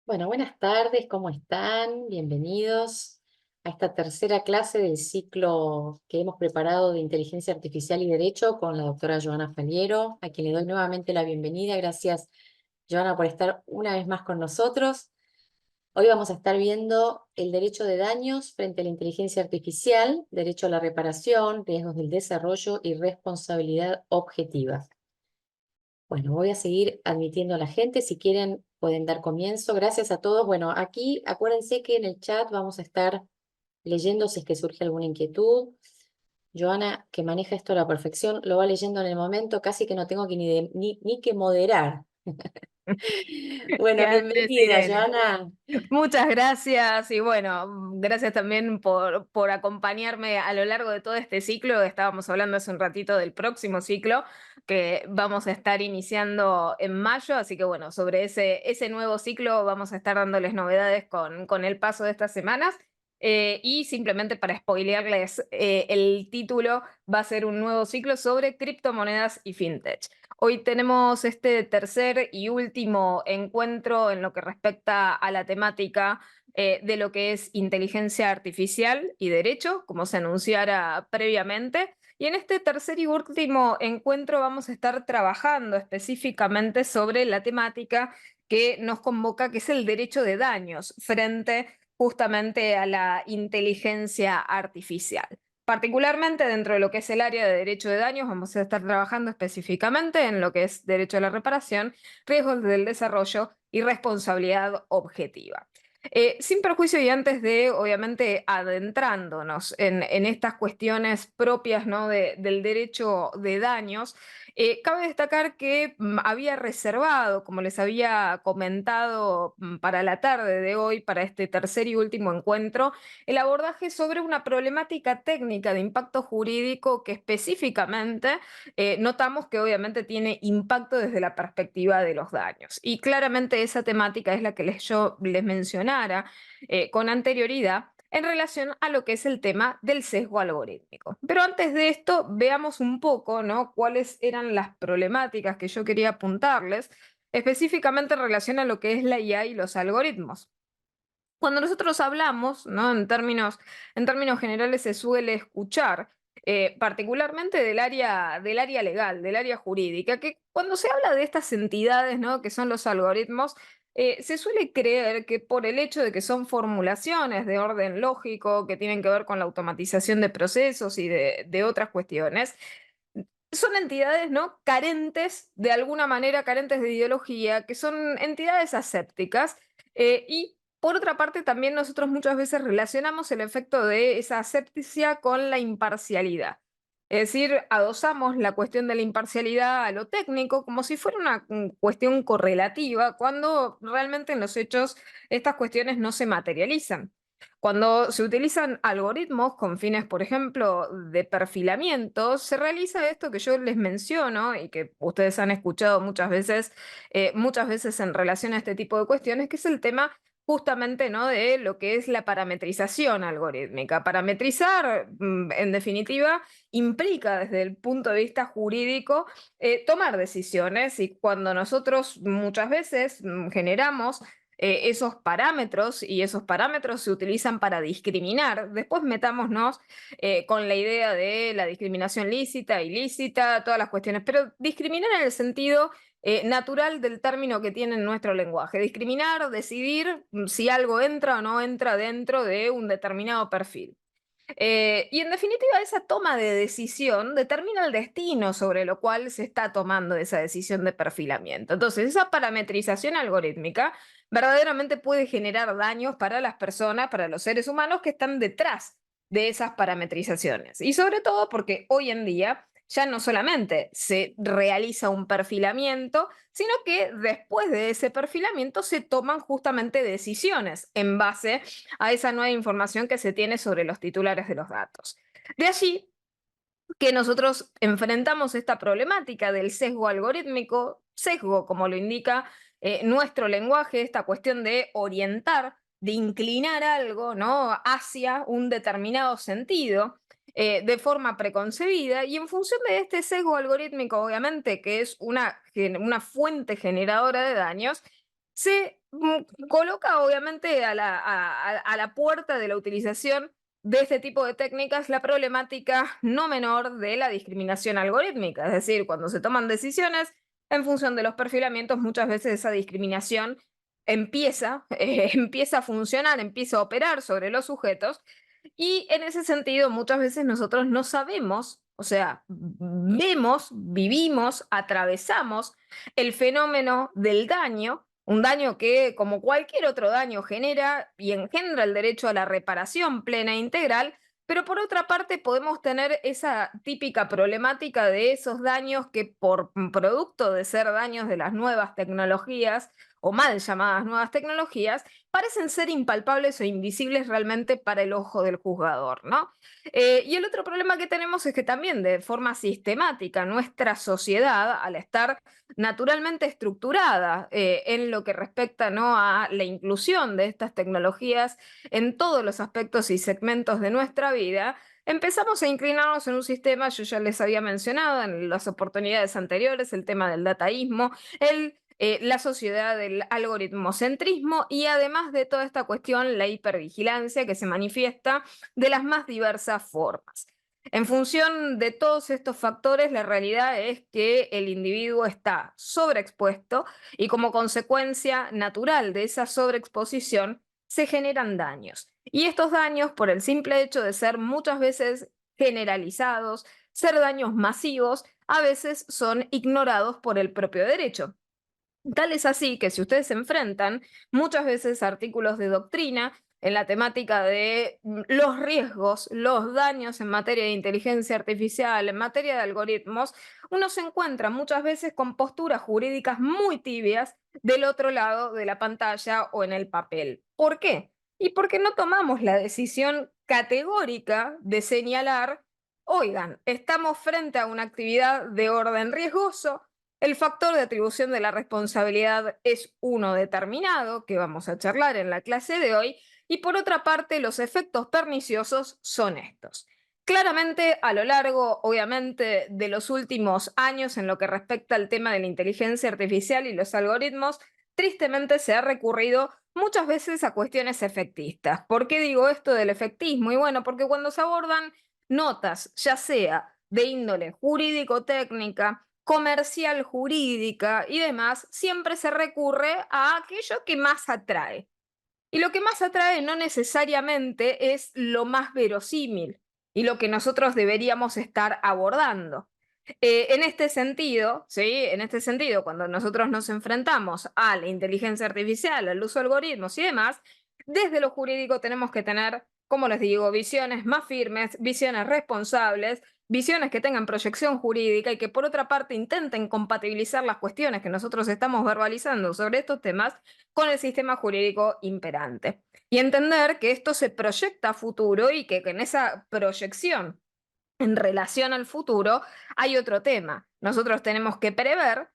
Bueno, buenas tardes, ¿cómo están? Bienvenidos a esta tercera clase del ciclo que hemos preparado de Inteligencia Artificial y Derecho con la doctora Joana Faliero, a quien le doy nuevamente la bienvenida. Gracias, Joana, por estar una vez más con nosotros. Hoy vamos a estar viendo el derecho de daños frente a la inteligencia artificial, derecho a la reparación, riesgos del desarrollo y responsabilidad objetiva. Bueno, voy a seguir admitiendo a la gente. Si quieren, pueden dar comienzo. Gracias a todos. Bueno, aquí acuérdense que en el chat vamos a estar leyendo si es que surge alguna inquietud. Joana, que maneja esto a la perfección, lo va leyendo en el momento, casi que no tengo que ni que moderar. Bueno, Gracias, bienvenida, Irene. Joana. Muchas gracias y bueno, gracias también por acompañarme a lo largo de todo este ciclo. Estábamos hablando hace un ratito del próximo ciclo que vamos a estar iniciando en mayo, así que bueno, sobre ese nuevo ciclo vamos a estar dándoles novedades con el paso de estas semanas. Y simplemente para spoilearles, el título va a ser un nuevo ciclo sobre criptomonedas y fintech. Hoy tenemos este tercer y último encuentro en lo que respecta a la temática de lo que es inteligencia artificial y derecho, como se anunciara previamente. Y en este tercer y último encuentro vamos a estar trabajando específicamente sobre la temática que nos convoca, que es el derecho de daños frente justamente a la inteligencia artificial. Particularmente dentro de lo que es el área de derecho de daños, vamos a estar trabajando específicamente en lo que es derecho a la reparación, riesgos del desarrollo y responsabilidad objetiva. Sin perjuicio y antes de, obviamente, adentrándonos en estas cuestiones propias, ¿no? Del derecho de daños, cabe destacar que había reservado, como les había comentado para la tarde de hoy, para este tercer y último encuentro, el abordaje sobre una problemática técnica de impacto jurídico que específicamente notamos que obviamente tiene impacto desde la perspectiva de los daños. Y claramente esa temática es la que yo les mencionara con anterioridad en relación a lo que es el tema del sesgo algorítmico. Pero antes de esto, veamos un poco, ¿no? Cuáles eran las problemáticas que yo quería apuntarles, específicamente en relación a lo que es la IA y los algoritmos. Cuando nosotros hablamos, ¿no? En términos generales se suele escuchar, particularmente del área legal, del área jurídica, que cuando se habla de estas entidades, ¿no? Que son los algoritmos, se suele creer que por el hecho de que son formulaciones de orden lógico, que tienen que ver con la automatización de procesos y de otras cuestiones, son entidades, ¿no? Carentes, de alguna manera, carentes de ideología, que son entidades asépticas. Y por otra parte, también nosotros muchas veces relacionamos el efecto de esa asepsia con la imparcialidad. Es decir, adosamos la cuestión de la imparcialidad a lo técnico como si fuera una cuestión correlativa, cuando realmente en los hechos estas cuestiones no se materializan. Cuando se utilizan algoritmos con fines, por ejemplo, de perfilamiento, se realiza esto que yo les menciono y que ustedes han escuchado muchas veces en relación a este tipo de cuestiones, que es el tema justamente, ¿no? De lo que es la parametrización algorítmica. Parametrizar, en definitiva, implica desde el punto de vista jurídico tomar decisiones, y cuando nosotros muchas veces generamos esos parámetros, y esos parámetros se utilizan para discriminar. Después metámonos con la idea de la discriminación lícita, ilícita, todas las cuestiones, pero discriminar en el sentido natural del término que tiene en nuestro lenguaje. Discriminar, decidir si algo entra o no entra dentro de un determinado perfil. Y en definitiva, esa toma de decisión determina el destino sobre lo cual se está tomando esa decisión de perfilamiento. Entonces, esa parametrización algorítmica verdaderamente puede generar daños para las personas, para los seres humanos que están detrás de esas parametrizaciones. Y sobre todo porque hoy en día ya no solamente se realiza un perfilamiento, sino que después de ese perfilamiento se toman justamente decisiones en base a esa nueva información que se tiene sobre los titulares de los datos. De allí que nosotros enfrentamos esta problemática del sesgo algorítmico, sesgo como lo indica nuestro lenguaje, esta cuestión de orientar, de inclinar algo, ¿no? Hacia un determinado sentido de forma preconcebida, y en función de este sesgo algorítmico, obviamente, que es una fuente generadora de daños, se coloca obviamente a la puerta de la utilización de este tipo de técnicas la problemática no menor de la discriminación algorítmica, es decir, cuando se toman decisiones en función de los perfilamientos, muchas veces esa discriminación empieza, empieza a funcionar, empieza a operar sobre los sujetos y en ese sentido muchas veces nosotros no sabemos, o sea, vemos, vivimos, atravesamos el fenómeno del daño, un daño que, como cualquier otro daño, genera y engendra el derecho a la reparación plena e integral, pero por otra parte podemos tener esa típica problemática de esos daños que por producto de ser daños de las nuevas tecnologías o mal llamadas nuevas tecnologías, parecen ser impalpables o invisibles realmente para el ojo del juzgador, ¿no? Y el otro problema que tenemos es que también de forma sistemática nuestra sociedad, al estar naturalmente estructurada en lo que respecta, ¿no?, a la inclusión de estas tecnologías en todos los aspectos y segmentos de nuestra vida, empezamos a inclinarnos en un sistema, yo ya les había mencionado en las oportunidades anteriores, el tema del dataísmo, la sociedad del algoritmocentrismo y además de toda esta cuestión, la hipervigilancia que se manifiesta de las más diversas formas. En función de todos estos factores, la realidad es que el individuo está sobreexpuesto y como consecuencia natural de esa sobreexposición se generan daños. Y estos daños, por el simple hecho de ser muchas veces generalizados, ser daños masivos, a veces son ignorados por el propio derecho. Tal es así que si ustedes se enfrentan muchas veces a artículos de doctrina en la temática de los riesgos, los daños en materia de inteligencia artificial, en materia de algoritmos, uno se encuentra muchas veces con posturas jurídicas muy tibias del otro lado de la pantalla o en el papel. ¿Por qué? Y porque no tomamos la decisión categórica de señalar, oigan, estamos frente a una actividad de orden riesgoso, el factor de atribución de la responsabilidad es uno determinado, que vamos a charlar en la clase de hoy, y por otra parte, los efectos perniciosos son estos. Claramente, a lo largo, obviamente, de los últimos años en lo que respecta al tema de la inteligencia artificial y los algoritmos, tristemente se ha recurrido muchas veces a cuestiones efectistas. ¿Por qué digo esto del efectismo? Y bueno, porque cuando se abordan notas, ya sea de índole jurídico-técnica, comercial jurídica y demás, siempre se recurre a aquello que más atrae. Y lo que más atrae no necesariamente es lo más verosímil y lo que nosotros deberíamos estar abordando. En este sentido, ¿sí? En este sentido, cuando nosotros nos enfrentamos a la inteligencia artificial, al uso de algoritmos y demás, desde lo jurídico tenemos que tener, como les digo, visiones más firmes, visiones responsables, visiones que tengan proyección jurídica y que por otra parte intenten compatibilizar las cuestiones que nosotros estamos verbalizando sobre estos temas con el sistema jurídico imperante. Y entender que esto se proyecta a futuro y que en esa proyección en relación al futuro hay otro tema. Nosotros tenemos que prever,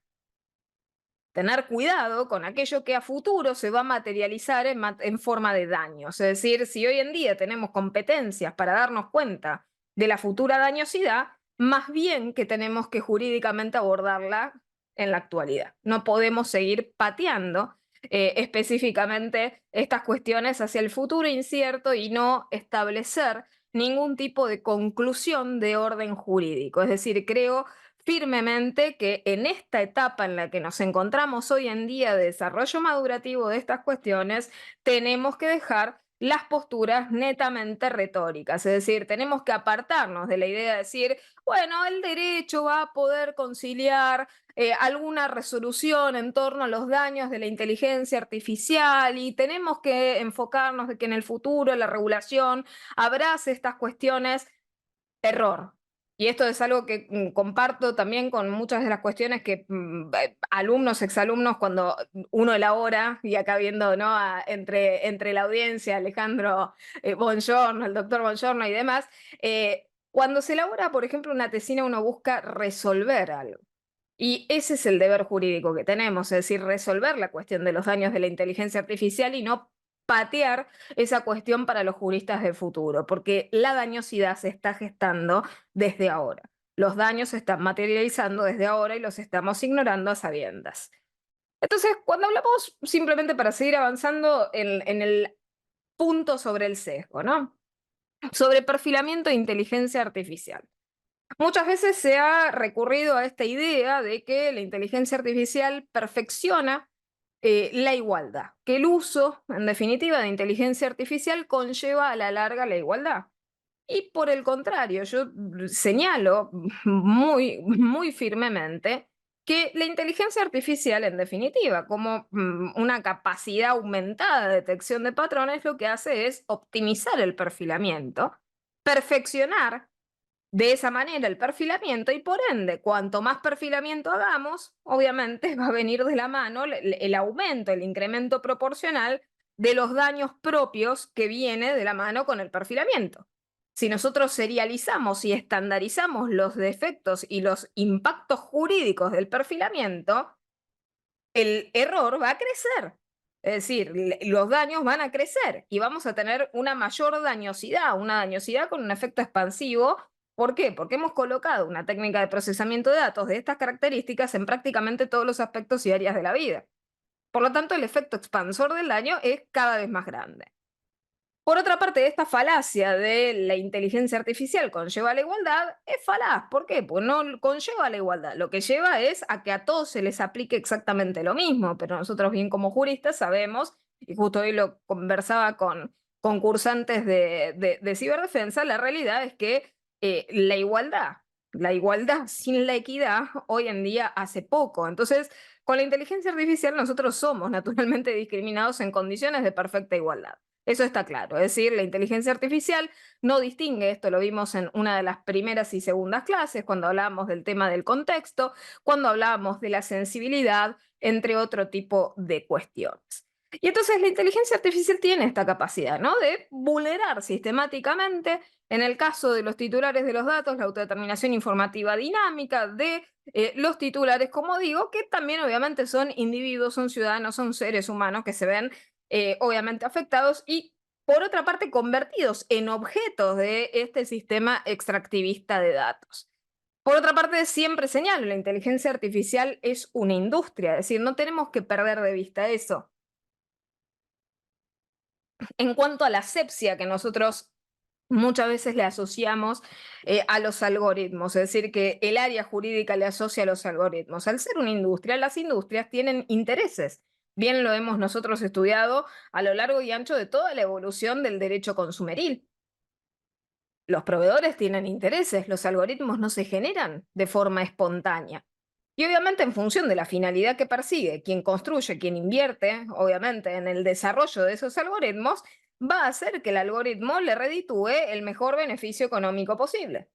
tener cuidado con aquello que a futuro se va a materializar en forma de daños. Es decir, si hoy en día tenemos competencias para darnos cuenta de la futura dañosidad, más bien que tenemos que jurídicamente abordarla en la actualidad. No podemos seguir pateando específicamente estas cuestiones hacia el futuro incierto y no establecer ningún tipo de conclusión de orden jurídico. Es decir, creo firmemente que en esta etapa en la que nos encontramos hoy en día de desarrollo madurativo de estas cuestiones, tenemos que dejar las posturas netamente retóricas, es decir, tenemos que apartarnos de la idea de decir, bueno, el derecho va a poder conciliar alguna resolución en torno a los daños de la inteligencia artificial y tenemos que enfocarnos de que en el futuro la regulación abrace estas cuestiones. Error. Y esto es algo que comparto también con muchas de las cuestiones que alumnos, exalumnos, cuando uno elabora, y acá viendo, ¿no?, entre la audiencia, Alejandro Bongiorno, el doctor Bongiorno y demás, cuando se elabora, por ejemplo, una tesina, uno busca resolver algo. Y ese es el deber jurídico que tenemos, es decir, resolver la cuestión de los daños de la inteligencia artificial y no patear esa cuestión para los juristas del futuro, porque la dañosidad se está gestando desde ahora. Los daños se están materializando desde ahora y los estamos ignorando a sabiendas. Entonces, cuando hablamos, simplemente para seguir avanzando en el punto sobre el sesgo, ¿no? Sobre perfilamiento de inteligencia artificial. Muchas veces se ha recurrido a esta idea de que la inteligencia artificial perfecciona la igualdad, que el uso, en definitiva, de inteligencia artificial conlleva a la larga la igualdad. Y por el contrario, yo señalo muy firmemente que la inteligencia artificial, en definitiva, como una capacidad aumentada de detección de patrones, lo que hace es optimizar el perfilamiento, perfeccionar de esa manera el perfilamiento y por ende, cuanto más perfilamiento hagamos, obviamente va a venir de la mano el aumento, el incremento proporcional de los daños propios que viene de la mano con el perfilamiento. Si nosotros serializamos y estandarizamos los defectos y los impactos jurídicos del perfilamiento, el error va a crecer. Es decir, los daños van a crecer y vamos a tener una mayor dañosidad, una dañosidad con un efecto expansivo. ¿Por qué? Porque hemos colocado una técnica de procesamiento de datos de estas características en prácticamente todos los aspectos y áreas de la vida. Por lo tanto, el efecto expansor del daño es cada vez más grande. Por otra parte, esta falacia de la inteligencia artificial conlleva la igualdad es falaz. ¿Por qué? Pues no conlleva la igualdad. Lo que lleva es a que a todos se les aplique exactamente lo mismo, pero nosotros bien como juristas sabemos, y justo hoy lo conversaba con concursantes de ciberdefensa, la realidad es que la igualdad sin la equidad hoy en día hace poco. Entonces, con la inteligencia artificial nosotros somos naturalmente discriminados en condiciones de perfecta igualdad. Eso está claro, es decir, la inteligencia artificial no distingue, esto lo vimos en una de las primeras y segundas clases, cuando hablábamos del tema del contexto, cuando hablábamos de la sensibilidad, entre otro tipo de cuestiones. Y entonces la inteligencia artificial tiene esta capacidad, ¿no? De vulnerar sistemáticamente, en el caso de los titulares de los datos, la autodeterminación informativa dinámica de los titulares, como digo, que también obviamente son individuos, son ciudadanos, son seres humanos que se ven obviamente afectados y, por otra parte, convertidos en objetos de este sistema extractivista de datos. Por otra parte, siempre señalo, la inteligencia artificial es una industria, es decir, no tenemos que perder de vista eso. En cuanto a la asepsia que nosotros muchas veces le asociamos a los algoritmos, es decir, que el área jurídica le asocia a los algoritmos. Al ser una industria, las industrias tienen intereses. Bien lo hemos nosotros estudiado a lo largo y ancho de toda la evolución del derecho consumeril. Los proveedores tienen intereses, los algoritmos no se generan de forma espontánea. Y obviamente en función de la finalidad que persigue, quien construye, quien invierte, obviamente en el desarrollo de esos algoritmos, va a hacer que el algoritmo le reditúe el mejor beneficio económico posible.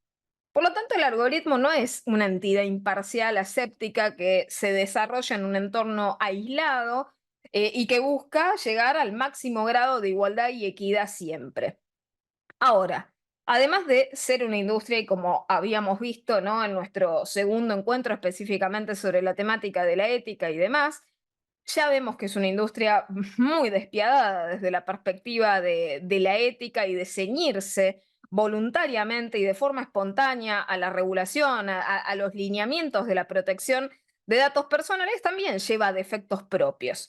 Por lo tanto, el algoritmo no es una entidad imparcial, aséptica, que se desarrolla en un entorno aislado y que busca llegar al máximo grado de igualdad y equidad siempre. Ahora, además de ser una industria, y como habíamos visto, ¿no?, en nuestro segundo encuentro específicamente sobre la temática de la ética y demás, ya vemos que es una industria muy despiadada desde la perspectiva de la ética y de ceñirse voluntariamente y de forma espontánea a la regulación, a los lineamientos de la protección de datos personales, también lleva defectos propios,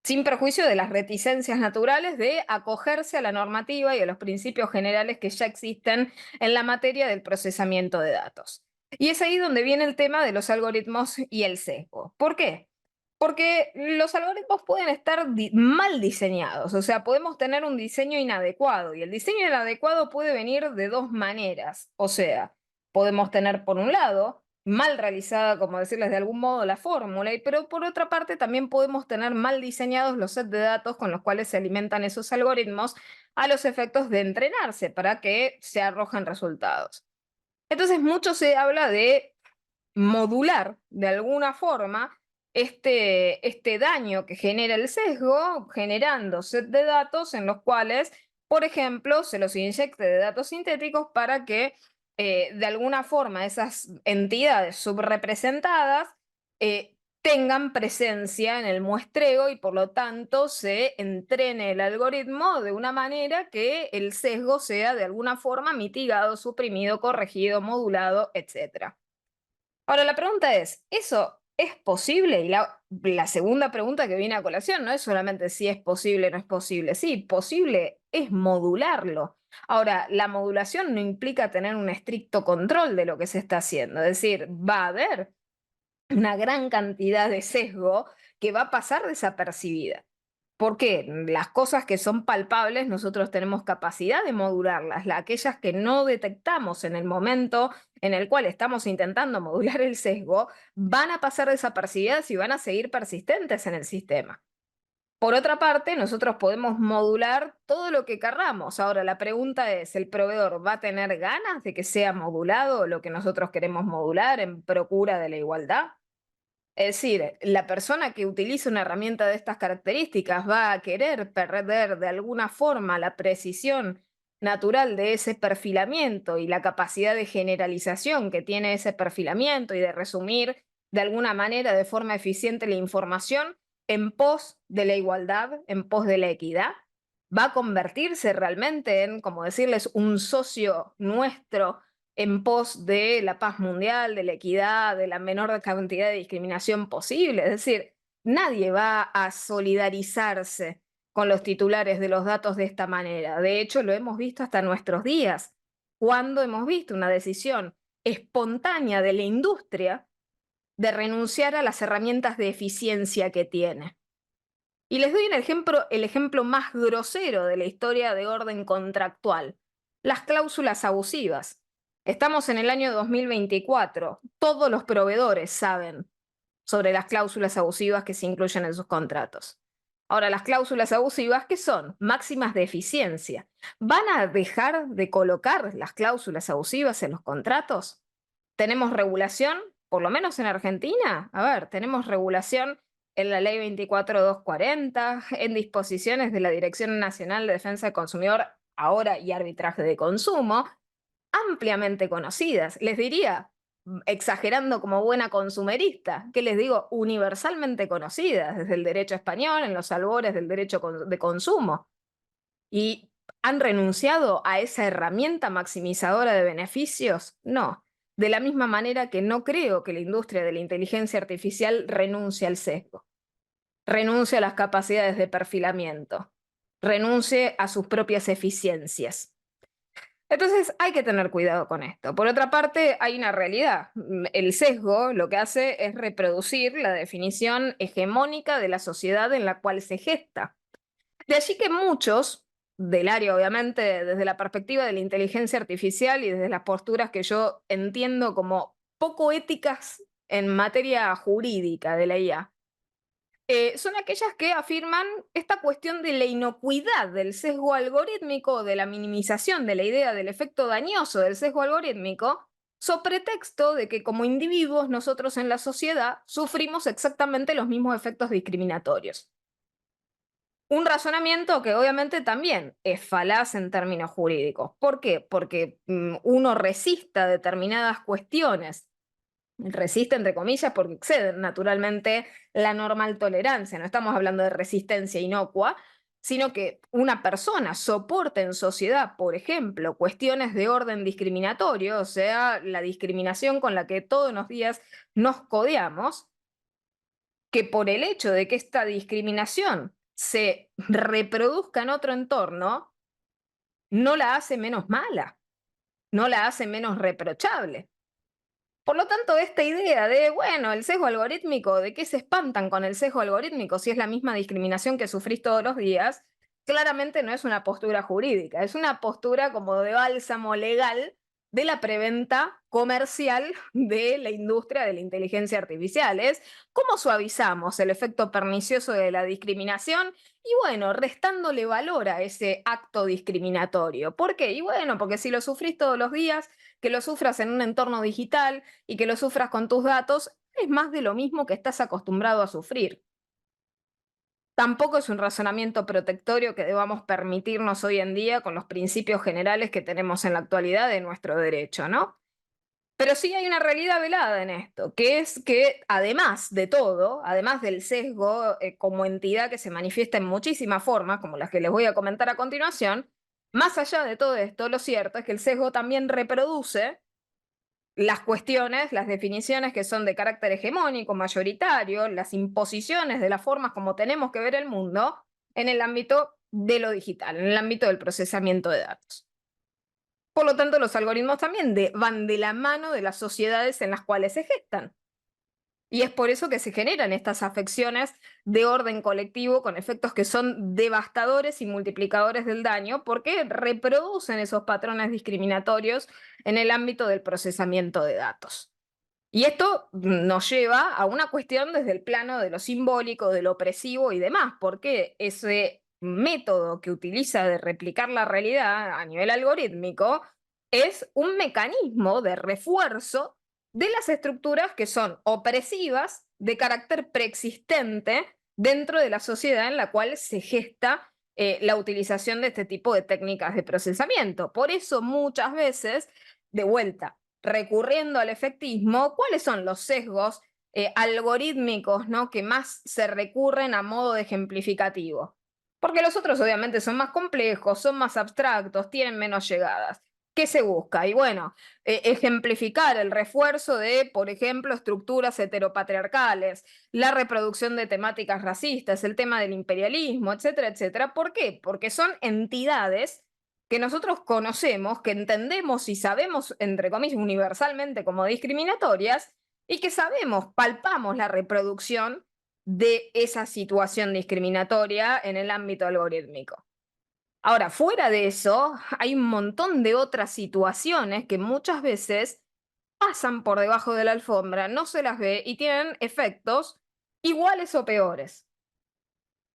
sin perjuicio de las reticencias naturales de acogerse a la normativa y a los principios generales que ya existen en la materia del procesamiento de datos. Y es ahí donde viene el tema de los algoritmos y el sesgo. ¿Por qué? Porque los algoritmos pueden estar mal diseñados, o sea, podemos tener un diseño inadecuado y el diseño inadecuado puede venir de dos maneras, o sea, podemos tener por un lado mal realizada, como decirles de algún modo, la fórmula, pero por otra parte también podemos tener mal diseñados los sets de datos con los cuales se alimentan esos algoritmos a los efectos de entrenarse para que se arrojen resultados. Entonces, mucho se habla de modular de alguna forma este daño que genera el sesgo, generando set de datos en los cuales, por ejemplo, se los inyecte de datos sintéticos para que de alguna forma esas entidades subrepresentadas tengan presencia en el muestreo y por lo tanto se entrene el algoritmo de una manera que el sesgo sea de alguna forma mitigado, suprimido, corregido, modulado, etcétera. Ahora, la pregunta es, ¿eso es posible? Y la la segunda pregunta que viene a colación no es solamente si es posible o no es posible. Sí, posible es modularlo. Ahora, la modulación no implica tener un estricto control de lo que se está haciendo. Es decir, va a haber una gran cantidad de sesgo que va a pasar desapercibida. Porque las cosas que son palpables nosotros tenemos capacidad de modularlas, aquellas que no detectamos en el momento en el cual estamos intentando modular el sesgo, van a pasar desapercibidas y van a seguir persistentes en el sistema. Por otra parte, nosotros podemos modular todo lo que querramos. Ahora, la pregunta es, ¿el proveedor va a tener ganas de que sea modulado lo que nosotros queremos modular en procura de la igualdad? Es decir, la persona que utiliza una herramienta de estas características va a querer perder de alguna forma la precisión natural de ese perfilamiento y la capacidad de generalización que tiene ese perfilamiento y de resumir de alguna manera de forma eficiente la información en pos de la igualdad, en pos de la equidad. Va a convertirse realmente en, como decirles, un socio nuestro en pos de la paz mundial, de la equidad, de la menor cantidad de discriminación posible. Es decir, nadie va a solidarizarse con los titulares de los datos de esta manera. De hecho, lo hemos visto hasta nuestros días, cuando hemos visto una decisión espontánea de la industria de renunciar a las herramientas de eficiencia que tiene. Y les doy el ejemplo más grosero de la historia de orden contractual, las cláusulas abusivas. Estamos en el año 2024. Todos los proveedores saben sobre las cláusulas abusivas que se incluyen en sus contratos. Ahora, las cláusulas abusivas, ¿qué son? Máximas de eficiencia. ¿Van a dejar de colocar las cláusulas abusivas en los contratos? ¿Tenemos regulación? Por lo menos en Argentina. A ver, tenemos regulación en la ley 24240, en disposiciones de la Dirección Nacional de Defensa del Consumidor, ahora y arbitraje de consumo, ampliamente conocidas. Les diría, exagerando como buena consumerista, que les digo, universalmente conocidas, desde el derecho español, en los albores del derecho de consumo. ¿Y han renunciado a esa herramienta maximizadora de beneficios? No. De la misma manera que no creo que la industria de la inteligencia artificial renuncie al sesgo, renuncie a las capacidades de perfilamiento, renuncie a sus propias eficiencias. Entonces hay que tener cuidado con esto. Por otra parte, hay una realidad. El sesgo lo que hace es reproducir la definición hegemónica de la sociedad en la cual se gesta. De allí que muchos, del área obviamente desde la perspectiva de la inteligencia artificial y desde las posturas que yo entiendo como poco éticas en materia jurídica de la IA, son aquellas que afirman esta cuestión de la inocuidad del sesgo algorítmico, de la minimización de la idea del efecto dañoso del sesgo algorítmico, so pretexto de que como individuos nosotros en la sociedad sufrimos exactamente los mismos efectos discriminatorios. Un razonamiento que obviamente también es falaz en términos jurídicos. ¿Por qué? Porque uno resista determinadas cuestiones, resiste entre comillas porque exceden naturalmente la normal tolerancia. No estamos hablando de resistencia inocua, sino que una persona soporta en sociedad, por ejemplo, cuestiones de orden discriminatorio, o sea, la discriminación con la que todos los días nos codeamos, que por el hecho de que esta discriminación se reproduzca en otro entorno, no la hace menos mala, no la hace menos reprochable. Por lo tanto, esta idea de, bueno, el sesgo algorítmico, ¿de qué se espantan con el sesgo algorítmico si es la misma discriminación que sufrís todos los días? Claramente no es una postura jurídica, es una postura como de bálsamo legal de la preventa comercial de la industria de la inteligencia artificial. Es cómo suavizamos el efecto pernicioso de la discriminación y bueno, restándole valor a ese acto discriminatorio. ¿Por qué? Y bueno, porque si lo sufrís todos los días, que lo sufras en un entorno digital y que lo sufras con tus datos, es más de lo mismo que estás acostumbrado a sufrir. Tampoco es un razonamiento protectorio que debamos permitirnos hoy en día con los principios generales que tenemos en la actualidad de nuestro derecho, ¿no? Pero sí hay una realidad velada en esto, que es que además de todo, además del sesgo como entidad que se manifiesta en muchísimas formas, como las que les voy a comentar a continuación, más allá de todo esto, lo cierto es que el sesgo también reproduce las cuestiones, las definiciones que son de carácter hegemónico, mayoritario, las imposiciones de las formas como tenemos que ver el mundo en el ámbito de lo digital, en el ámbito del procesamiento de datos. Por lo tanto, los algoritmos también van de la mano de las sociedades en las cuales se gestan. Y es por eso que se generan estas afecciones de orden colectivo con efectos que son devastadores y multiplicadores del daño, porque reproducen esos patrones discriminatorios en el ámbito del procesamiento de datos. Y esto nos lleva a una cuestión desde el plano de lo simbólico, de lo opresivo y demás, porque ese método que utiliza de replicar la realidad a nivel algorítmico es un mecanismo de refuerzo de las estructuras que son opresivas de carácter preexistente dentro de la sociedad en la cual se gesta la utilización de este tipo de técnicas de procesamiento. Por eso muchas veces, de vuelta, recurriendo al efectismo, ¿cuáles son los sesgos algorítmicos, ¿no?, que más se recurren a modo de ejemplificativo? Porque los otros obviamente son más complejos, son más abstractos, tienen menos llegadas. ¿Qué se busca? Y bueno, ejemplificar el refuerzo de, por ejemplo, estructuras heteropatriarcales, la reproducción de temáticas racistas, el tema del imperialismo, etcétera, etcétera. ¿Por qué? Porque son entidades que nosotros conocemos, que entendemos y sabemos, entre comillas, universalmente como discriminatorias, y que sabemos, palpamos la reproducción de esa situación discriminatoria en el ámbito algorítmico. Ahora, fuera de eso, hay un montón de otras situaciones que muchas veces pasan por debajo de la alfombra, no se las ve y tienen efectos iguales o peores.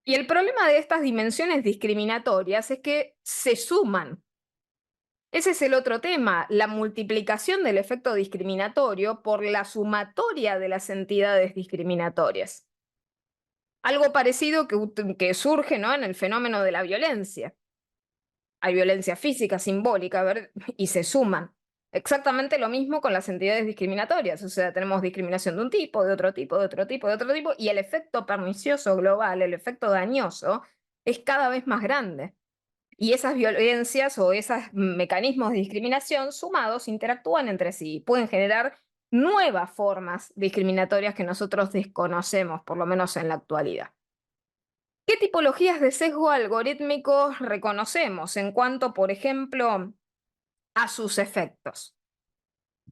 Y el problema de estas dimensiones discriminatorias es que se suman. Ese es el otro tema, la multiplicación del efecto discriminatorio por la sumatoria de las entidades discriminatorias. Algo parecido que surge, ¿no?, en el fenómeno de la violencia. Hay violencia física, simbólica, y se suman. Exactamente lo mismo con las entidades discriminatorias. O sea, tenemos discriminación de un tipo, de otro tipo, de otro tipo, de otro tipo, y el efecto pernicioso global, el efecto dañoso, es cada vez más grande. Y esas violencias o esos mecanismos de discriminación sumados interactúan entre sí, pueden generar nuevas formas discriminatorias que nosotros desconocemos, por lo menos en la actualidad. ¿Qué tipologías de sesgo algorítmico reconocemos en cuanto, por ejemplo, a sus efectos?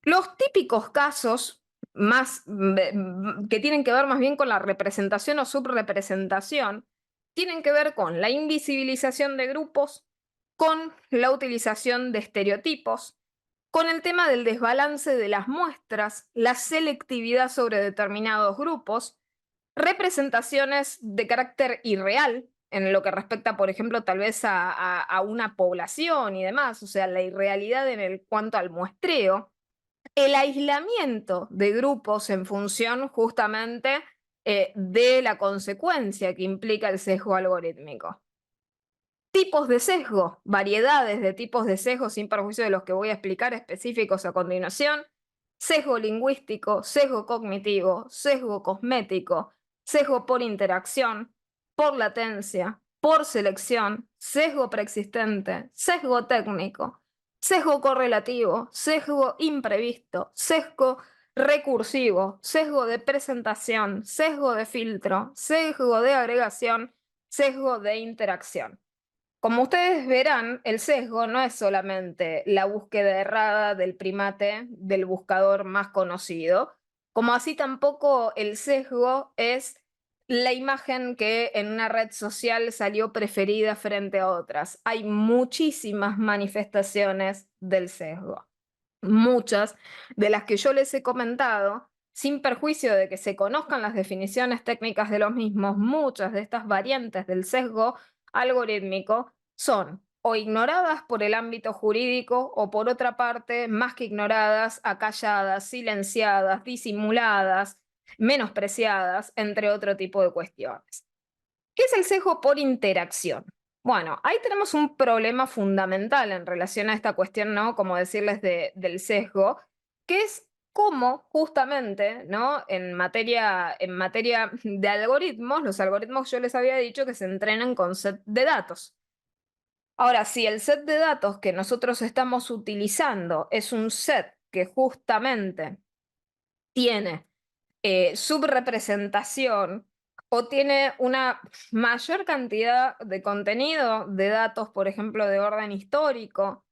Los típicos casos que tienen que ver más bien con la representación o subrepresentación, tienen que ver con la invisibilización de grupos, con la utilización de estereotipos, con el tema del desbalance de las muestras, la selectividad sobre determinados grupos, representaciones de carácter irreal en lo que respecta, por ejemplo, tal vez a una población y demás, o sea, la irrealidad en el cuanto al muestreo, el aislamiento de grupos en función justamente de la consecuencia que implica el sesgo algorítmico. Tipos de sesgo, variedades de tipos de sesgo sin perjuicio de los que voy a explicar específicos a continuación. Sesgo lingüístico, sesgo cognitivo, sesgo cosmético, sesgo por interacción, por latencia, por selección, sesgo preexistente, sesgo técnico, sesgo correlativo, sesgo imprevisto, sesgo recursivo, sesgo de presentación, sesgo de filtro, sesgo de agregación, sesgo de interacción. Como ustedes verán, el sesgo no es solamente la búsqueda errada del primate del buscador más conocido, como así tampoco el sesgo es la imagen que en una red social salió preferida frente a otras. Hay muchísimas manifestaciones del sesgo, muchas de las que yo les he comentado, sin perjuicio de que se conozcan las definiciones técnicas de los mismos, muchas de estas variantes del sesgo algorítmico son o ignoradas por el ámbito jurídico o por otra parte, más que ignoradas, acalladas, silenciadas, disimuladas, menospreciadas, entre otro tipo de cuestiones. ¿Qué es el sesgo por interacción? Bueno, ahí tenemos un problema fundamental en relación a esta cuestión, ¿no? Como decirles del sesgo, que es cómo justamente, ¿no? En materia de algoritmos, los algoritmos yo les había dicho que se entrenan con set de datos. Ahora, si el set de datos que nosotros estamos utilizando es un set que justamente tiene subrepresentación o tiene una mayor cantidad de contenido, de datos, por ejemplo, de orden histórico,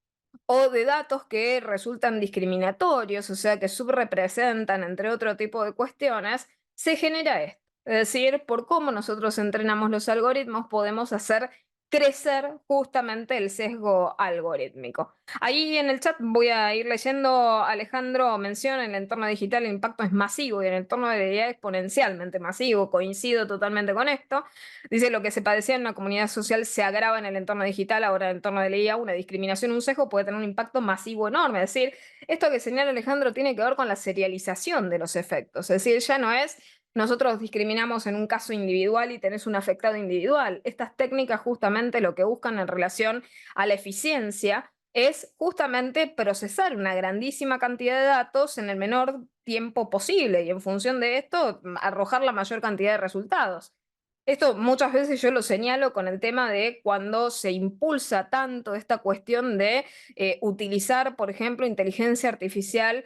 o de datos que resultan discriminatorios, o sea, que subrepresentan, entre otro tipo de cuestiones, se genera esto. Es decir, por cómo nosotros entrenamos los algoritmos, podemos hacer crecer justamente el sesgo algorítmico. Ahí en el chat voy a ir leyendo, Alejandro menciona, en el entorno digital el impacto es masivo y en el entorno de la IA exponencialmente masivo. Coincido totalmente con esto. Dice, lo que se padecía en una comunidad social se agrava en el entorno digital, ahora en el entorno de la IA, una discriminación, un sesgo puede tener un impacto masivo enorme. Es decir, esto que señala Alejandro tiene que ver con la serialización de los efectos. Es decir, ya no es nosotros discriminamos en un caso individual y tenés un afectado individual. Estas técnicas justamente lo que buscan en relación a la eficiencia es justamente procesar una grandísima cantidad de datos en el menor tiempo posible y en función de esto arrojar la mayor cantidad de resultados. Esto muchas veces yo lo señalo con el tema de cuando se impulsa tanto esta cuestión de utilizar, por ejemplo, inteligencia artificial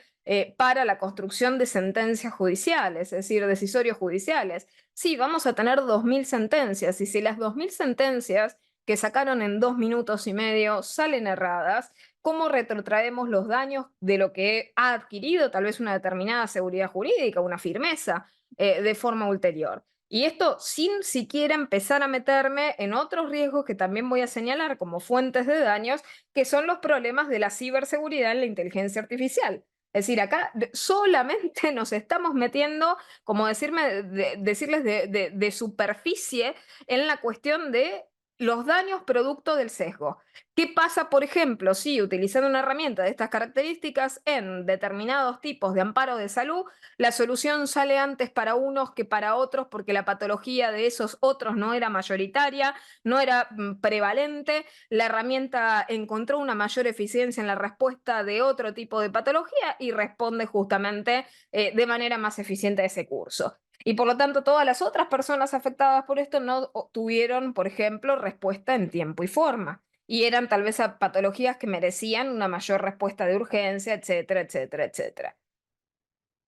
para la construcción de sentencias judiciales, es decir, decisorios judiciales. Sí, vamos a tener 2000 sentencias y si las 2000 sentencias que sacaron en 2 minutos y medio salen erradas, ¿cómo retrotraemos los daños de lo que ha adquirido tal vez una determinada seguridad jurídica, una firmeza de forma ulterior? Y esto sin siquiera empezar a meterme en otros riesgos que también voy a señalar como fuentes de daños, que son los problemas de la ciberseguridad en la inteligencia artificial. Es decir, acá solamente nos estamos metiendo, como decirles de superficie en la cuestión de los daños producto del sesgo. ¿Qué pasa, por ejemplo, si utilizando una herramienta de estas características en determinados tipos de amparo de salud, la solución sale antes para unos que para otros porque la patología de esos otros no era mayoritaria, no era prevalente, la herramienta encontró una mayor eficiencia en la respuesta de otro tipo de patología y responde justamente de manera más eficiente a ese curso? Y por lo tanto, todas las otras personas afectadas por esto no tuvieron, por ejemplo, respuesta en tiempo y forma. Y eran tal vez patologías que merecían una mayor respuesta de urgencia, etcétera, etcétera, etcétera.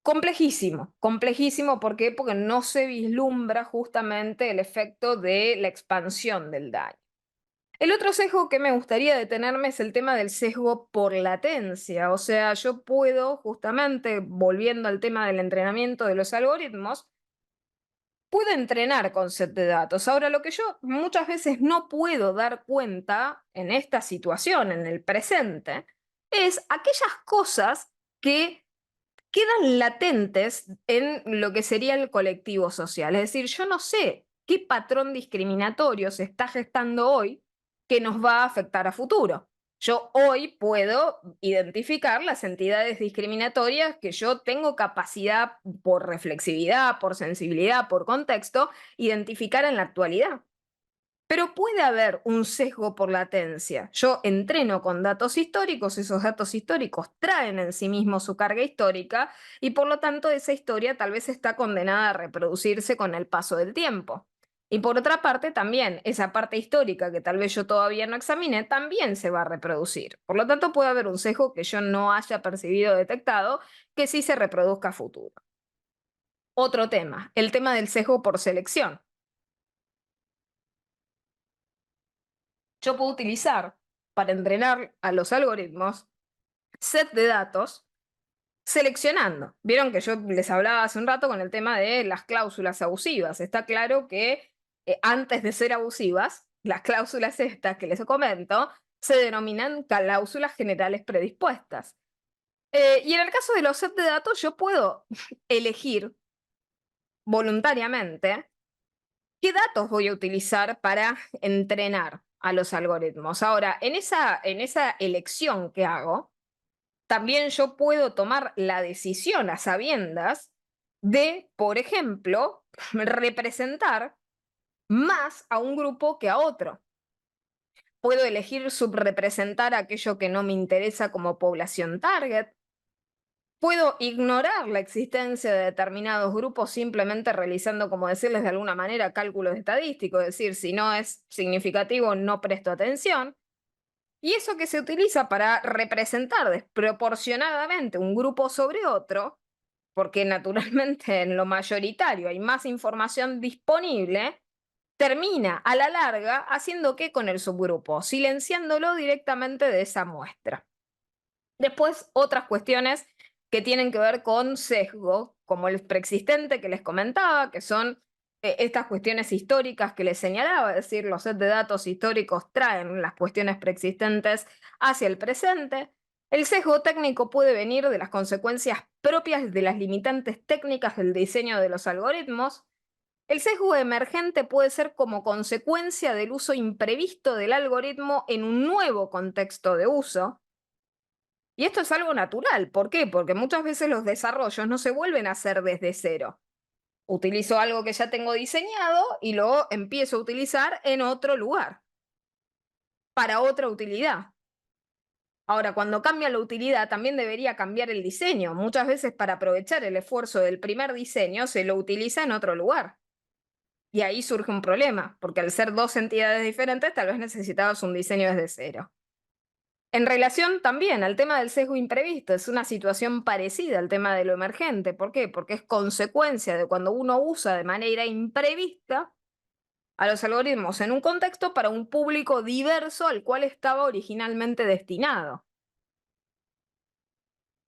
Complejísimo, complejísimo, ¿por qué? Porque no se vislumbra justamente el efecto de la expansión del daño. El otro sesgo que me gustaría detenerme es el tema del sesgo por latencia, o sea, yo puedo justamente, volviendo al tema del entrenamiento de los algoritmos, puedo entrenar con set de datos. Ahora, lo que yo muchas veces no puedo dar cuenta en esta situación, en el presente, es aquellas cosas que quedan latentes en lo que sería el colectivo social. Es decir, yo no sé qué patrón discriminatorio se está gestando hoy que nos va a afectar a futuro. Yo hoy puedo identificar las entidades discriminatorias que yo tengo capacidad por reflexividad, por sensibilidad, por contexto, identificar en la actualidad. Pero puede haber un sesgo por latencia. Yo entreno con datos históricos, esos datos históricos traen en sí mismos su carga histórica y por lo tanto esa historia tal vez está condenada a reproducirse con el paso del tiempo. Y por otra parte también esa parte histórica que tal vez yo todavía no examiné también se va a reproducir. Por lo tanto puede haber un sesgo que yo no haya percibido o detectado que sí se reproduzca a futuro. Otro tema, el tema del sesgo por selección. Yo puedo utilizar para entrenar a los algoritmos set de datos seleccionando. Vieron que yo les hablaba hace un rato con el tema de las cláusulas abusivas. Está claro que antes de ser abusivas, las cláusulas estas que les comento se denominan cláusulas generales predispuestas. Y en el caso de los set de datos, yo puedo elegir voluntariamente qué datos voy a utilizar para entrenar a los algoritmos. Ahora, en esa elección que hago, también yo puedo tomar la decisión a sabiendas de, por ejemplo, representar más a un grupo que a otro. Puedo elegir subrepresentar aquello que no me interesa como población target. Puedo ignorar la existencia de determinados grupos simplemente realizando, como decirles de alguna manera, cálculos estadísticos, es decir, si no es significativo, no presto atención. Y eso que se utiliza para representar desproporcionadamente un grupo sobre otro, porque naturalmente en lo mayoritario hay más información disponible, termina a la larga haciendo qué con el subgrupo, silenciándolo directamente de esa muestra. Después, otras cuestiones que tienen que ver con sesgo, como el preexistente que les comentaba, que son estas cuestiones históricas que les señalaba, es decir, los sets de datos históricos traen las cuestiones preexistentes hacia el presente. El sesgo técnico puede venir de las consecuencias propias de las limitantes técnicas del diseño de los algoritmos. El sesgo emergente puede ser como consecuencia del uso imprevisto del algoritmo en un nuevo contexto de uso. Y esto es algo natural. ¿Por qué? Porque muchas veces los desarrollos no se vuelven a hacer desde cero. Utilizo algo que ya tengo diseñado y lo empiezo a utilizar en otro lugar, para otra utilidad. Ahora, cuando cambia la utilidad, también debería cambiar el diseño. Muchas veces para aprovechar el esfuerzo del primer diseño se lo utiliza en otro lugar. Y ahí surge un problema, porque al ser dos entidades diferentes, tal vez necesitabas un diseño desde cero. En relación también al tema del sesgo imprevisto, es una situación parecida al tema de lo emergente. ¿Por qué? Porque es consecuencia de cuando uno usa de manera imprevista a los algoritmos en un contexto para un público diverso al cual estaba originalmente destinado.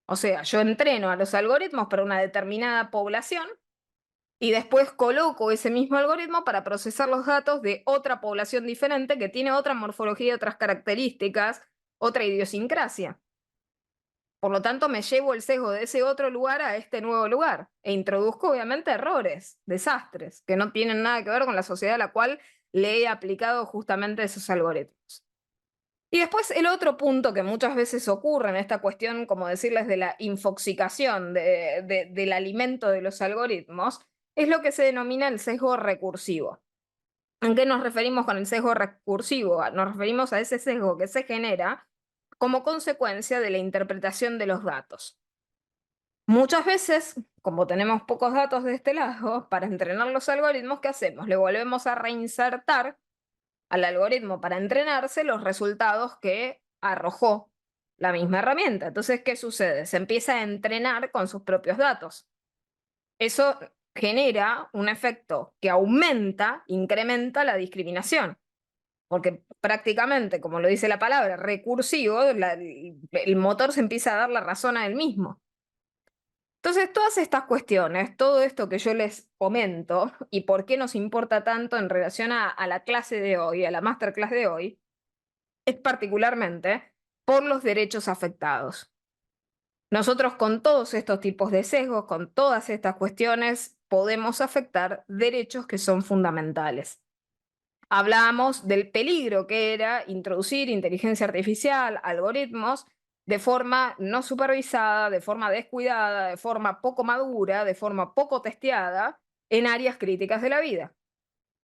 O sea, yo entreno a los algoritmos para una determinada población y después coloco ese mismo algoritmo para procesar los datos de otra población diferente que tiene otra morfología, otras características, otra idiosincrasia. Por lo tanto, me llevo el sesgo de ese otro lugar a este nuevo lugar e introduzco obviamente errores, desastres, que no tienen nada que ver con la sociedad a la cual le he aplicado justamente esos algoritmos. Y después el otro punto que muchas veces ocurre en esta cuestión, como decirles, de la infoxicación del alimento de los algoritmos, es lo que se denomina el sesgo recursivo. ¿En qué nos referimos con el sesgo recursivo? Nos referimos a ese sesgo que se genera como consecuencia de la interpretación de los datos. Muchas veces, como tenemos pocos datos de este lado, para entrenar los algoritmos, ¿qué hacemos? Le volvemos a reinsertar al algoritmo para entrenarse los resultados que arrojó la misma herramienta. Entonces, ¿qué sucede? Se empieza a entrenar con sus propios datos. Eso genera un efecto que aumenta, incrementa la discriminación. Porque prácticamente, como lo dice la palabra, recursivo, el motor se empieza a dar la razón a él mismo. Entonces, todas estas cuestiones, todo esto que yo les comento y por qué nos importa tanto en relación a la clase de hoy, a la masterclass de hoy, es particularmente por los derechos afectados. Nosotros con todos estos tipos de sesgos, con todas estas cuestiones, podemos afectar derechos que son fundamentales. Hablábamos del peligro que era introducir inteligencia artificial, algoritmos, de forma no supervisada, de forma descuidada, de forma poco madura, de forma poco testeada, en áreas críticas de la vida,